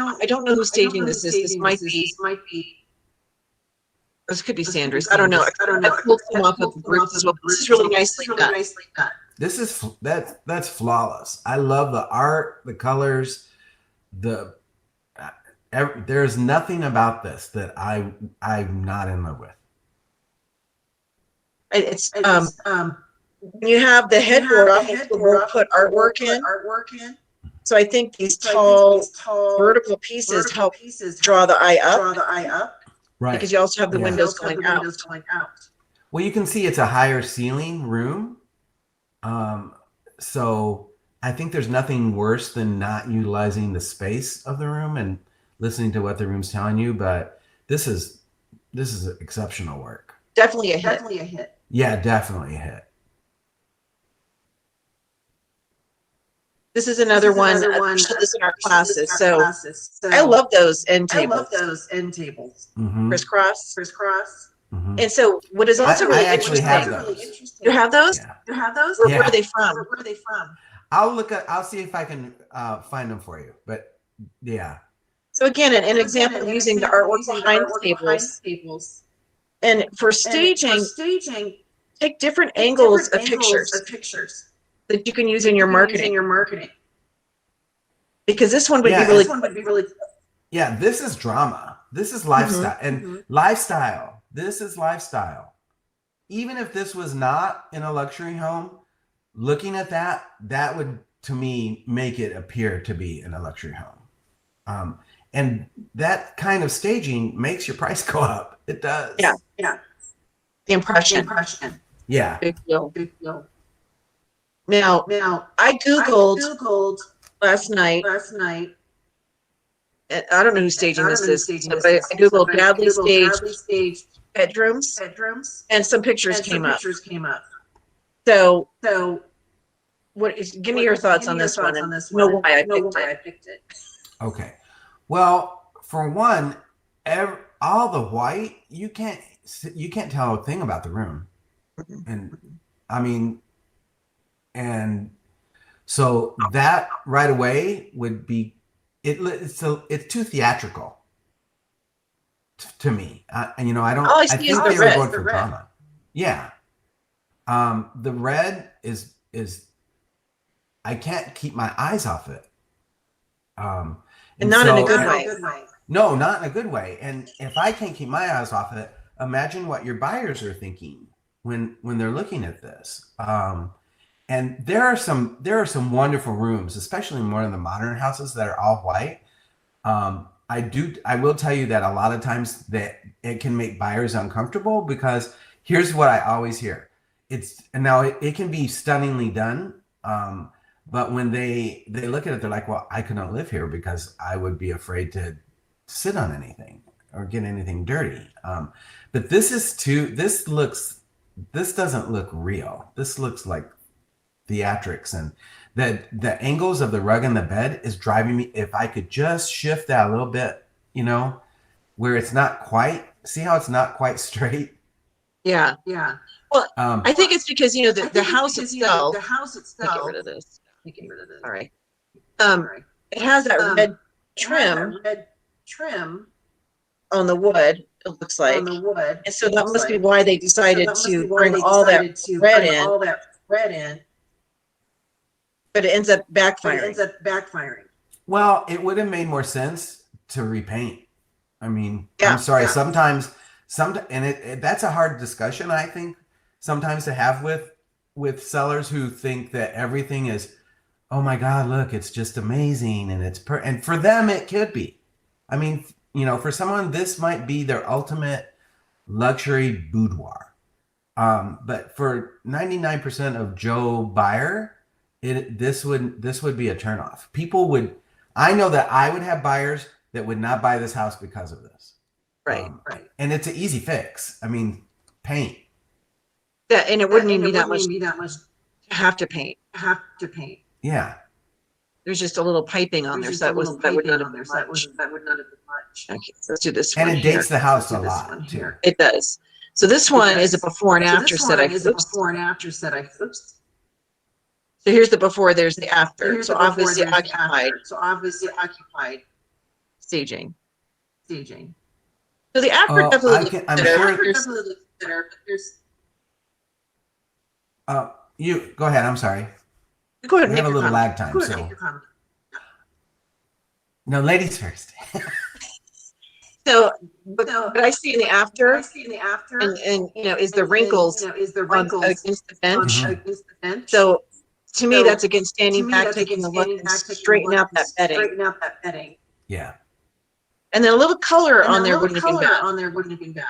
know whose staging this is. This could be Sandra's. I don't know. I pulled some off of the group as well. This is really nicely done. This is that's flawless. I love the art, the colors, there's nothing about this that I'm not in love with. It's when you have the headboard off, we'll put artwork in. So I think these tall vertical pieces help draw the eye up. Right. Because you also have the windows going out. Well, you can see it's a higher ceiling room. So I think there's nothing worse than not utilizing the space of the room and listening to what the room's telling you. But this is exceptional work. Definitely a hit. Yeah, definitely a hit. This is another one. We show this in our classes. So I love those end tables. Mm-hmm. Crisscross. Mm-hmm. And so what is also really actually interesting. have those. You have those? Yeah. Where are they from? I'll see if I can find them for you. But yeah. So again, an example using the artwork behind the tables. And for staging, take different angles of pictures that you can use in your marketing. Because this one would be really. Yeah, this is drama. This is lifestyle. And lifestyle. This is lifestyle. Even if this was not in a luxury home, looking at that would, to me, make it appear to be in a luxury home. And that kind of staging makes your price go up. It does. Yeah. The impression. Yeah. Big deal. Now, I Googled last night. I don't know who's staging this is, but I Googled badly staged bedrooms, and some pictures came up. So, give me your thoughts on this one, and know why I picked it. Okay. Well, for one, all the white, you can't tell a thing about the room. And I mean, and so that right away would be it's too theatrical to me. I think they were going for drama. Yeah. The red is I can't keep my eyes off it. And not in a good way. No, not in a good way. And if I can't keep my eyes off it, imagine what your buyers are thinking when they're looking at this. And there are some wonderful rooms, especially in one of the modern houses that are all white. I will tell you that a lot of times that it can make buyers uncomfortable, because here's what I always hear. It can be stunningly done. But when they look at it, they're like, well, I could not live here because I would be afraid to sit on anything or get anything dirty. But this looks this doesn't look real. This looks like theatrics, and the angles of the rug and the bed is driving me. If I could just shift that a little bit, where it's not quite, see how it's not quite straight. Yeah. Yeah. Well, Um, I think it's because, I the think it's house because, the itself, house let me get itself. rid of this. Let me get rid of this. All right. Sorry. It has that red It has that trim red trim on the wood, it looks like. on the wood. And so it that looks must be like. why they So decided that must to be why bring they all that decided to red bring in, all that red in, but it ends up but it backfiring. ends up backfiring. Well, it would have made more sense to repaint. I mean, Yeah, I'm sorry. yeah. Sometimes, that's a hard discussion, I think, sometimes to have with sellers who think that everything is, oh my God, look, it's just amazing, and and for them it could be. I mean, for someone, this might be their ultimate luxury boudoir. But for 99% of Joe buyer, this would be a turnoff. I know that I would have buyers that would not buy this house because of this. right. Right. And it's an easy fix. I mean, paint. And it wouldn't even be that wouldn't much be that much to have to paint. have to paint. Yeah. There's just a little piping on there, There's so just a little that would piping not on there, have so been much. that would not have been much. Okay, so let's do this And one it here. dates the house a Do this lot one too. here. It does. So this one is a before and So after this set. one is a before and after set. Oops. So here's the before, there's the So after. here's So the before, obviously there's the occupied after. So obviously occupied staging. staging. So the after Oh, definitely I'm looks sure. better. There's- Definitely looks better, but there's You go ahead. I'm sorry. Go ahead We and have make a your little comment. lag time. Go ahead, So make your comment. no, ladies first. So, but I see in the after, I see in the after, and is the wrinkles is the on wrinkles against the bench. Mhm. against the bench. So to me, So, that's again to standing me, back, that's taking again a look, standing and back, taking a straighten look out and that bedding. straighten out that bedding. Yeah. And then a little color And on a there little wouldn't have been color bad. on there wouldn't have been bad.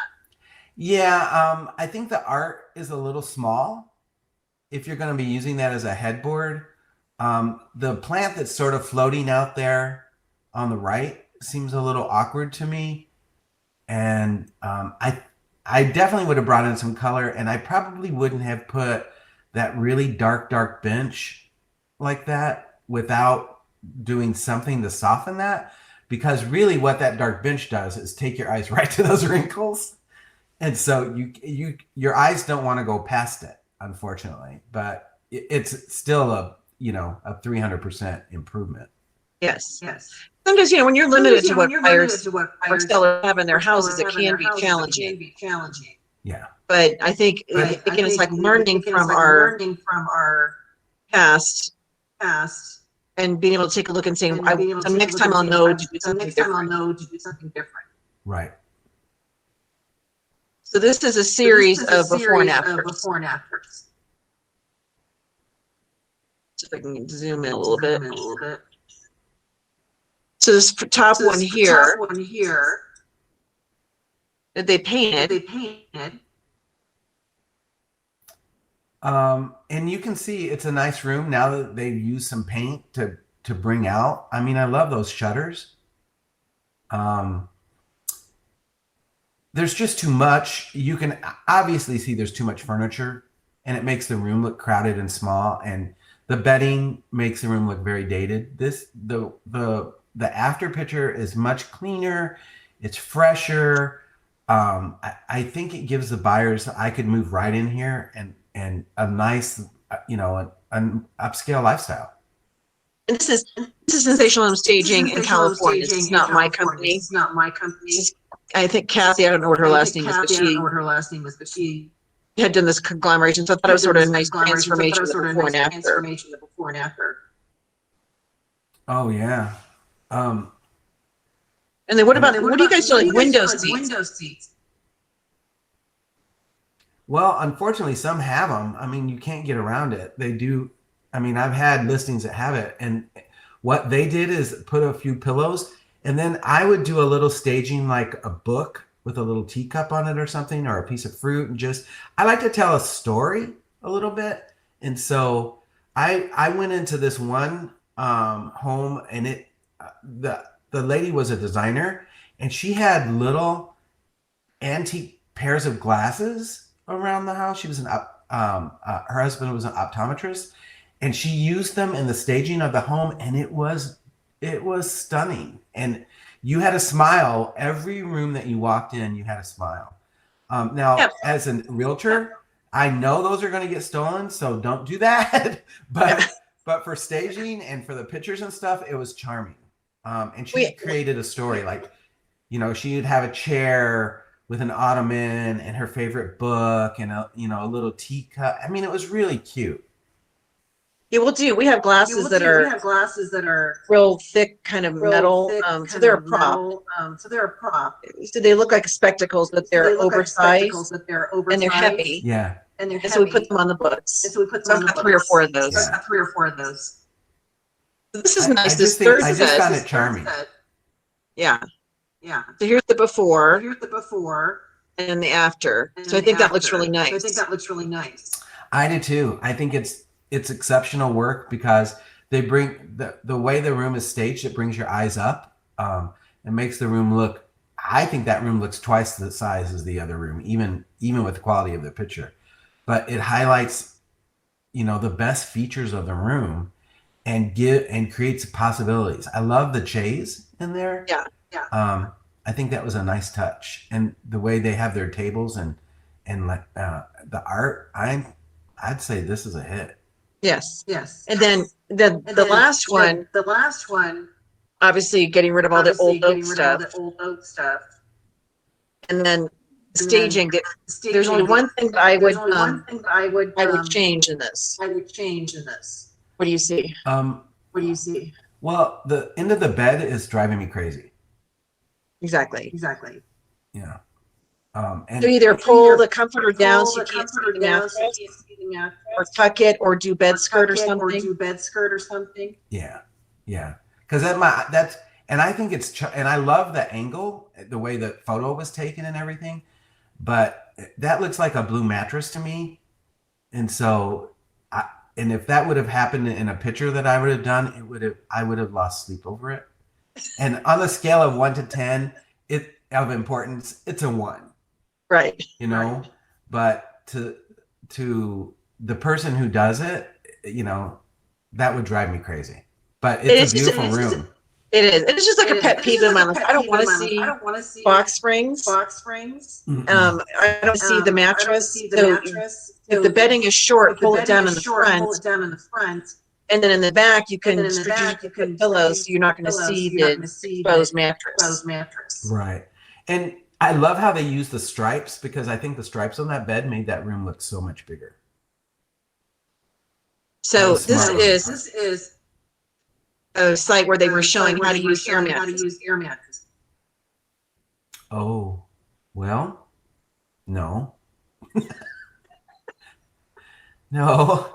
Yeah. I think the art is a little small if you're going to be using that as a headboard. The plant that's sort of floating out there on the right seems a little awkward to me. And I definitely would have brought in some color, and I probably wouldn't have put that really dark bench like that without doing something to soften that, because really what that dark bench does is take your eyes right to those wrinkles, and so your eyes don't want to go past it, unfortunately, but it's still a 300% improvement. Yes. Yes. Sometimes, when you're limited to what buyers to what or buyers sellers have in their houses, it have in can their be houses, it challenging. can be challenging. Yeah. But I think, But again, I it's like think, learning again, from it's like our learning from our past past and being able to take a look and saying, and being able to so take a next look time and I'll say, know to do so something next time I'll different. know to do something different. Right. So this is a So series this is a of before and series of afters. before and afters. So if I can zoom in a little Zoom bit. in a little bit. So this top So one this here top one here that they that painted, they painted. And you can see it's a nice room now that they've used some paint to bring out. I mean, I love those shutters. There's just too much. You can obviously see there's too much furniture, and it makes the room look crowded and small. And the bedding makes the room look very dated. The after picture is much cleaner. It's fresher. I think it gives the buyers, I could move right in here and a nice, an upscale lifestyle. and this is Sensational Home Staging in California. This is not my company. This is not my company. I think Kathy, I don't know what her last name is, but I don't know she what her last name is, but she had done this conglomeration. So I thought it was sort of a nice transformation of the before and after. Transformation of the before and after. Oh yeah. And then what do you guys do, like window seats? Window seats. Well, unfortunately, some have them. I mean, you can't get around it. They do. I mean, I've had listings that have it. And what they did is put a few pillows, and then I would do a little staging, like a book with a little teacup on it or something, or a piece of fruit. And I like to tell a story a little bit. And so I went into this one home, and the lady was a designer, and she had little antique pairs of glasses around the house. She was her husband was an optometrist, and she used them in the staging of the home, and it was stunning. And you had a smile every room that you walked in. You had a smile. Now, Yeah. as a realtor, I know those are going to get stolen, so don't do that. But for staging and for the pictures and stuff, it was charming. And she created a story. Like, you know, she'd have a chair with an ottoman and her favorite book and a little teacup. I mean, it was really cute. Yeah, we'll do. We have glasses that are real thick, kind of metal. So they're a prop. So they look like spectacles, but they're oversized and they're heavy. Yeah. And so we put them on the books. So I've got 3 or 4 of those. Yeah. So this is nice. I This just think, third I just set. found it charming. Yeah. So here's the before and the after. So I think that looks really nice. I do too. I think it's exceptional work because they bring the way the room is staged. It brings your eyes up. It makes the room look. I think that room looks twice the size as the other room, even with the quality of the picture. But it highlights, the best features of the room, and creates possibilities. I love the chaise in there. Yeah. I think that was a nice touch, and the way they have their tables and the art. I'd say this is a hit. Yes. And then the last one, obviously getting rid of all the old oak stuff. And then staging. There's only one thing that I would change in this. What do you see? Well, the end of the bed is driving me crazy. Exactly. Yeah. And So either pull the comforter down so you can't see the mattress, or tuck it, or do bed skirt or something. Yeah. Because and I think and I love the angle, the way the photo was taken and everything, but that looks like a blue mattress to me. And so, and if that would have happened in a picture that I would have done, I would have lost sleep over it. And on the scale of 1 to 10, of importance, it's a 1. Right. But to the person who does it, that would drive me crazy. But it's a beautiful room. It is. It's just like a pet peeve in my life. I don't want to see box springs. Mm-mm. I don't see the mattress. So if the bedding is short, pull it down in the front. And then in the back, you can strategically put pillows, so you're not going to see the exposed mattress. Right. And I love how they use the stripes, because I think the stripes on that bed made that room look so much bigger. So this is a site where they were showing how to use air mattresses. Oh, well, no. No.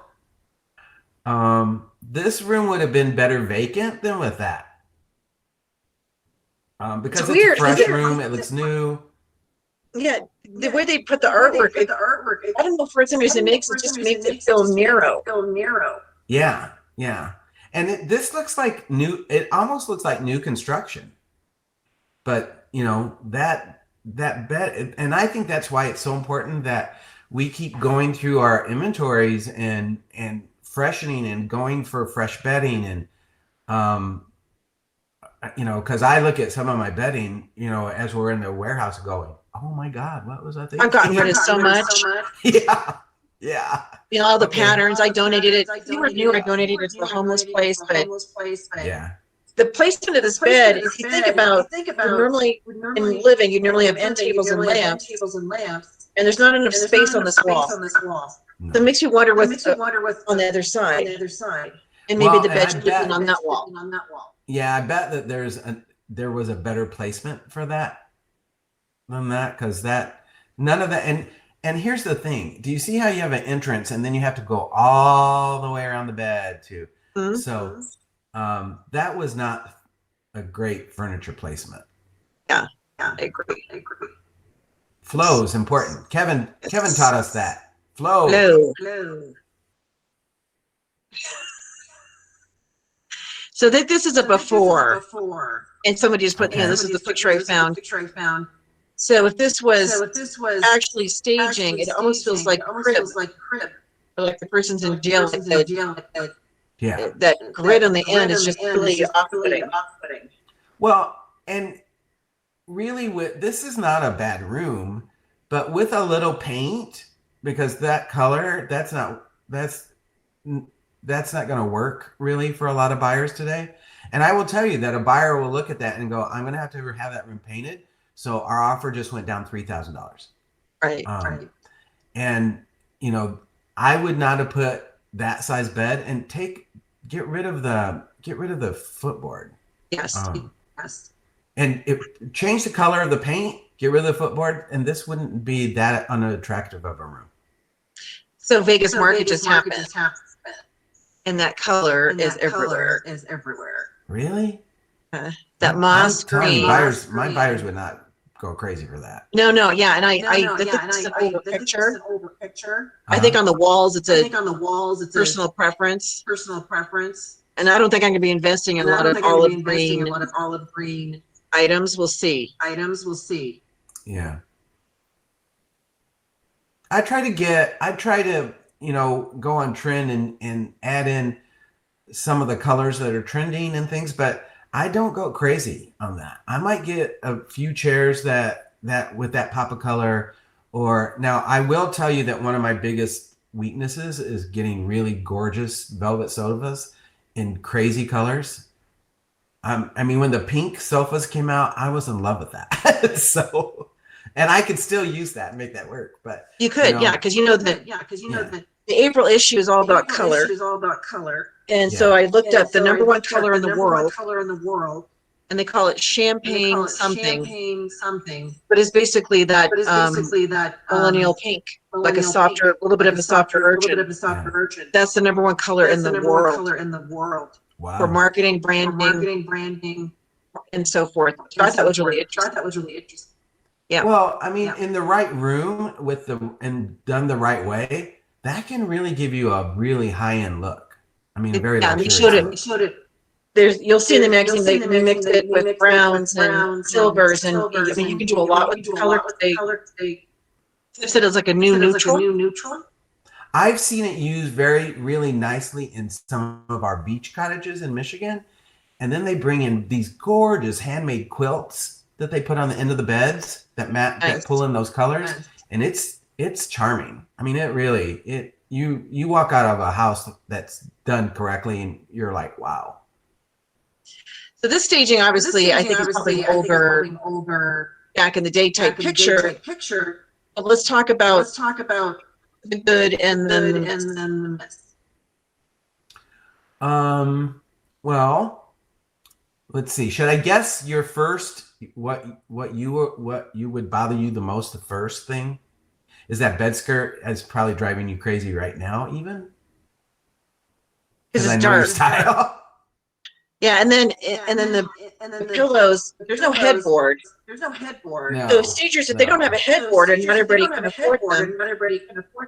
This room would have been better vacant than with that. Because it's a fresh room, it looks new. Yeah, the way they put the artwork, I don't know, for some reason it makes it feel narrow. Yeah. And this looks like new. It almost looks like new construction. But that bed, and I think that's why it's so important that we keep going through our inventories and freshening and going for fresh bedding, and because I look at some of my bedding, as we're in the warehouse, going, oh my God, what was that thing? I've gotten rid of so much. Yeah. All the patterns. I donated it. You were new. I donated it to the homeless place, but Yeah. the placement of this bed, if you think about, normally in living, you normally have end tables and lamps, and there's not enough space on this wall. No. So it makes you wonder what's on the other side. And maybe the bed should be on that wall. Yeah, I bet that there was a better placement for that than that, because none of that. And here's the thing: do you see how you have an entrance and then you have to go all the way around the bed too? Mm-hmm. So that was not a great furniture placement. Yeah, I agree. Flow is important. Kevin taught us that. Flow. So this is a before, and somebody just put, this is the picture I found. So if this was So if this was actually staging, it almost feels like crib, or like the person's in jail. Like Yeah. that grid on the end is just really off-putting. Well, and really, this is not a bad room, but with a little paint, because that color, that's not going to work really for a lot of buyers today. And I will tell you that a buyer will look at that and go, I'm going to have that room painted. So our offer just went down $3,000. Right. Right. And, you know, I would not have put that size bed and get rid of the footboard. Yes. Yes. And change the color of the paint, get rid of the footboard, and this wouldn't be that unattractive of a room. So Vegas market just happened. And that color is everywhere. Really? That moss I'm telling you, green. my buyers would not go crazy for that. No, yeah, and this is an older picture. I think on the walls it's a personal preference. And I don't think I'm going to be investing in a lot of olive green items. We'll see. Yeah. I try to, you know, go on trend and add in some of the colors that are trending and things, but I don't go crazy on that. I might get a few chairs that with that pop of color. Or now I will tell you that one of my biggest weaknesses is getting really gorgeous velvet sofas in crazy colors. I mean, when the pink sofas came out, I was in love with that. So, and I could still use that and make that work. But you could, yeah, because you know that the April issue is all about color. And so I looked up the number one color in the world, and they call it champagne something. But it's basically that millennial pink, like a little bit of a softer urchin. That's the number one color in the world. Wow. For marketing, branding, and so forth. So I thought it was really interesting. Yeah. Well, I mean, in the right room and done the right way, that can really give you a really high-end look. I mean, very luxurious. We showed it. You'll see in the magazine they mix it with browns and silvers, and I mean you can do a lot with the color. They said it's like a new neutral. I've seen it used really nicely in some of our beach cottages in Michigan, and then they bring in these gorgeous handmade quilts that they put on the end of the beds that pull in those colors, and it's charming. I mean, you walk out of a house that's done correctly, and you're like, wow. So this staging, obviously, I think is probably over back in the day type picture. But let's talk about the good and then the miss. Well, let's see. Should I guess your first? What would bother you the most? The first thing is that bed skirt is probably driving you crazy right now, even because I it's know your dark. style. Yeah, and then the pillows. There's no headboard. No, so stagers, if they don't have a headboard and not everybody can afford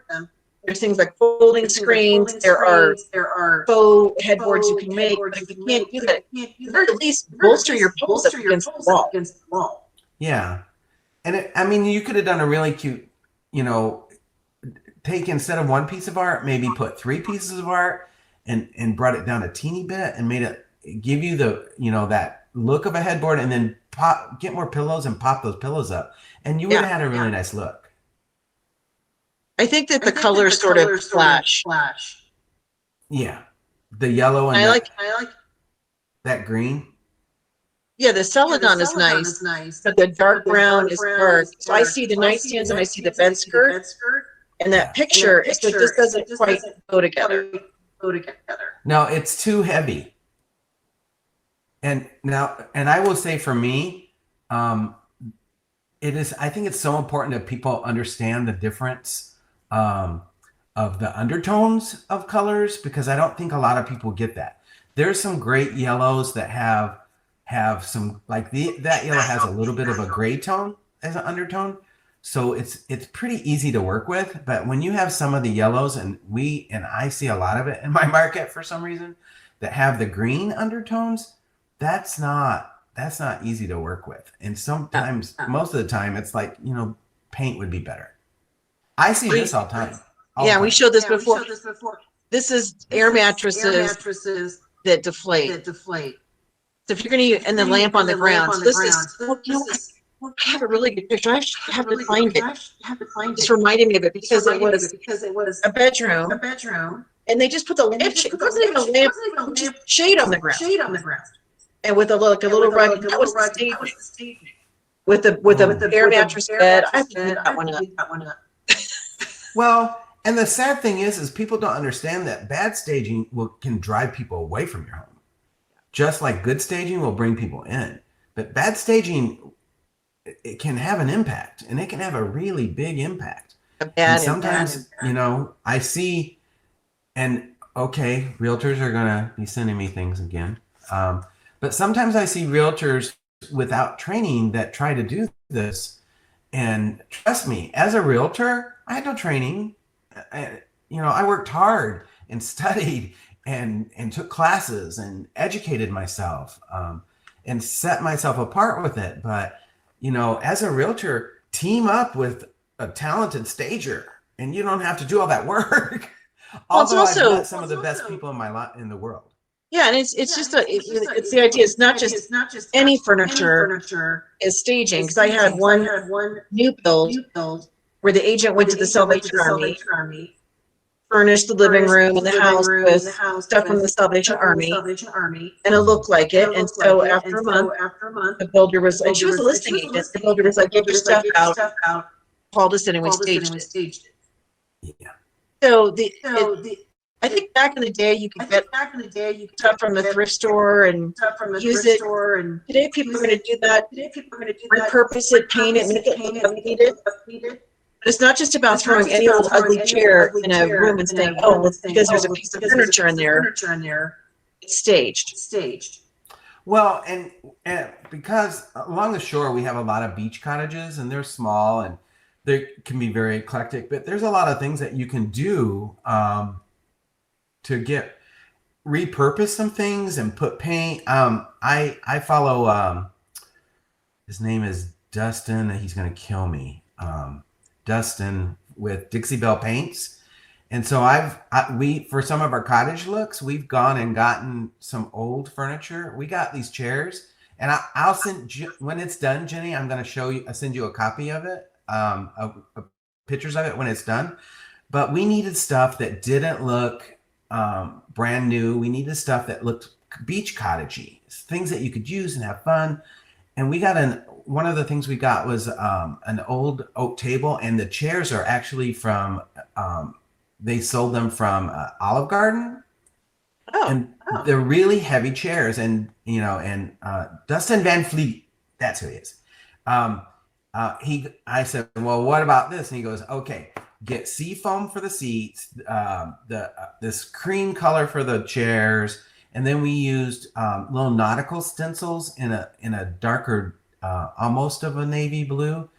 them, there's things like folding screens. There are faux headboards you can make, but if you can't do that, you better at least bolster your pillows up against the wall. Yeah, and I mean, you could have done a really cute, you know, take instead of one piece of art, maybe put 3 pieces of art and brought it down a teeny bit and made it give you the, you know, that look of a headboard, and then get more pillows and pop those pillows up, and you would have had a really nice look. I think that the colors sort of flash. Yeah, the yellow and I like that green. Yeah, the celadon is nice, but the dark brown is dark. So I see the nightstands and I see the bed skirt, and that picture, it just doesn't quite go together. No, it's too heavy. And I will say for me, I think it's so important that people understand the difference of the undertones of colors, because I don't think a lot of people get that. There's some great yellows that have some, like that yellow has a little bit of a gray tone as an undertone. So it's pretty easy to work with. But when you have some of the yellows, and I see a lot of it in my market for some reason, that have the green undertones, that's not that's not easy to work with. And sometimes, most of the time, it's like, paint would be better. I see this all the time. Yeah, we showed this before. Showed this before. This is This air is mattresses air mattresses that deflate. that deflate. So if you're going to use, and the lamp on the ground. So this is, This I have a really good picture. I have to really find it. I have to find Just it. reminded me of it because it was because it was a bedroom, a bedroom. and they just put the And they lamp. just It put the wasn't even a lamp- lamp, it wasn't even a just lamp, shade on the ground, shade on the ground. and with a little And rug. with That a was little the rug, staging. that was the staging. With the With air with mattress air bed. I mattress have to bed. get that one up. That one up. Well, and the sad thing is people don't understand that bad staging can drive people away from your home. Just like good staging will bring people in. But bad staging, it can have an impact, and it can have a really big impact. And sometimes, I see, and okay, realtors are going to be sending me things again. But sometimes I see realtors without training that try to do this. And trust me, as a realtor, I had no training. I worked hard and studied and took classes and educated myself and set myself apart with it. But, as a realtor, team up with a talented stager and you don't have to do all that work. Although I've met some of the best people in the world. Yeah, and it's the idea. It's not just any furniture is staging. Because I had one new build where the agent went to the Salvation Army, furnished the living room and the house with stuff from the Salvation Army, and it looked like it. And so after a month, the builder was, and she was a listing agent. The builder was like, "Get your stuff out." Called us in and we staged it. Yeah. So I think back in the day you could get stuff from the thrift store and use it. Today people are going to do that, repurpose it, paint it, make it look how we need it. But it's not just about throwing any old ugly chair in a room and saying, "Oh, it's because there's a piece of furniture in there." It's staged. Well, and because along the shore we have a lot of beach cottages, and they're small and they can be very eclectic, but there's a lot of things that you can do to repurpose some things and put paint. I follow his name is Dustin, and he's gonna kill me. Dustin with Dixie Belle Paints. And so we for some of our cottage looks, we've gone and gotten some old furniture. We got these chairs, and I'll send when it's done, Jenny. I'm going to send you a copy of it, of pictures of it when it's done. But we needed stuff that didn't look brand new. We needed stuff that looked beach cottagey, things that you could use and have fun. And we got one of the things we got was an old oak table, and the chairs are actually from. They sold them from Olive Garden, and they're really heavy chairs. And Dustin Van Fleet, that's who he is. I said, well, what about this? And he goes, okay, get seafoam for the seats, this cream color for the chairs, and then we used little nautical stencils in a darker, almost of a navy blue.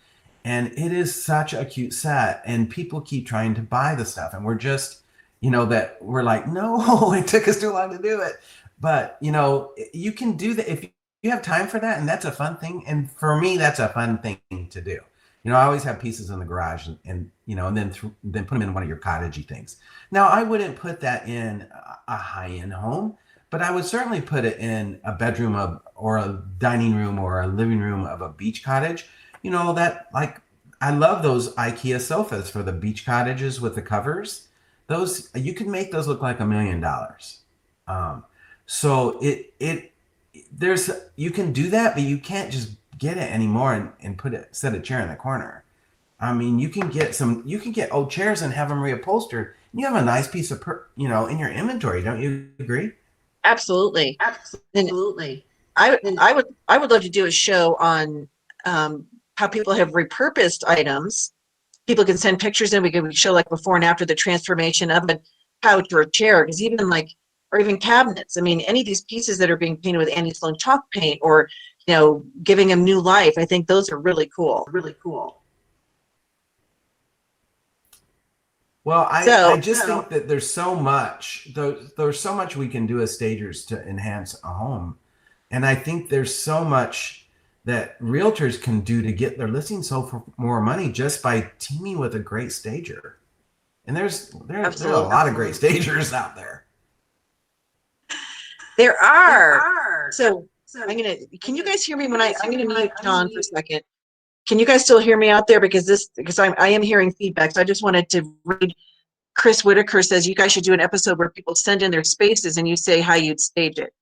And it is such a cute set, and people keep trying to buy the stuff, and we're just, that we're like, no, it took us too long to do it. But you can do that if you have time for that, and that's a fun thing. And for me, that's a fun thing to do. I always have pieces in the garage, and then put them in one of your cottagey things. Now, I wouldn't put that in a high-end home, but I would certainly put it in a bedroom or a dining room or a living room of a beach cottage. I love those IKEA sofas for the beach cottages with the covers. Those, you can make those look like $1 million. So you can do that, but you can't just get it anymore and set a chair in the corner. I mean, you can get old chairs and have them reupholstered. You have a nice piece of, in your inventory. Don't you agree? Absolutely. And I would love to do a show on how people have repurposed items. People can send pictures in. We can show like before and after the transformation of a couch or a chair, because or even cabinets. I mean, any of these pieces that are being painted with Annie Sloan chalk paint, or giving them new life. I think those are really cool. Well, I just think that there's so much we can do as stagers to enhance a home. And I think there's so much that realtors can do to get their listing sold for more money just by teaming with a great stager. And there's a lot of great stagers out there. There are. are. So can you guys hear me when I'm gonna mute John for a second. Can you guys still hear me out there? Because I am hearing feedback. So I just wanted to read. Chris Whitaker says you guys should do an episode where people send in their spaces and you say how you'd stage it.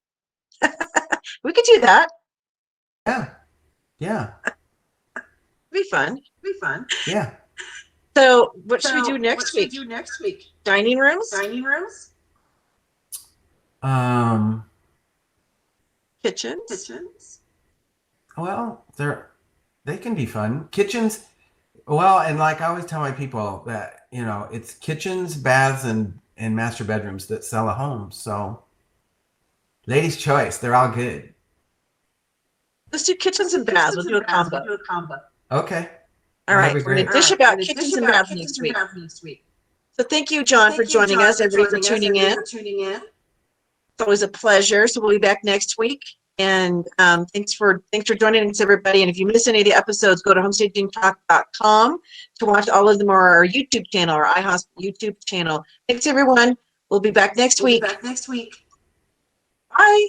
We could do that. Yeah. It'd be fun. Yeah. So what should we do next week? Dining rooms? Kitchens? Well, they can be fun. Kitchens, well, and like I always tell my people that, it's kitchens, baths, and master bedrooms that sell a home. So ladies' choice, they're all good. Let's do kitchens and baths. We'll do a combo. Okay. All right. We're going to dish about kitchens and baths next week. So thank you, John, for joining us. Everybody for tuning in. It's always a pleasure. So we'll be back next week. And thanks for joining us, everybody. And if you miss any of the episodes, go to homestagingtalk.com to watch all of them, or our YouTube channel, or iHouse YouTube channel. Thanks, everyone. We'll be back next week. Bye.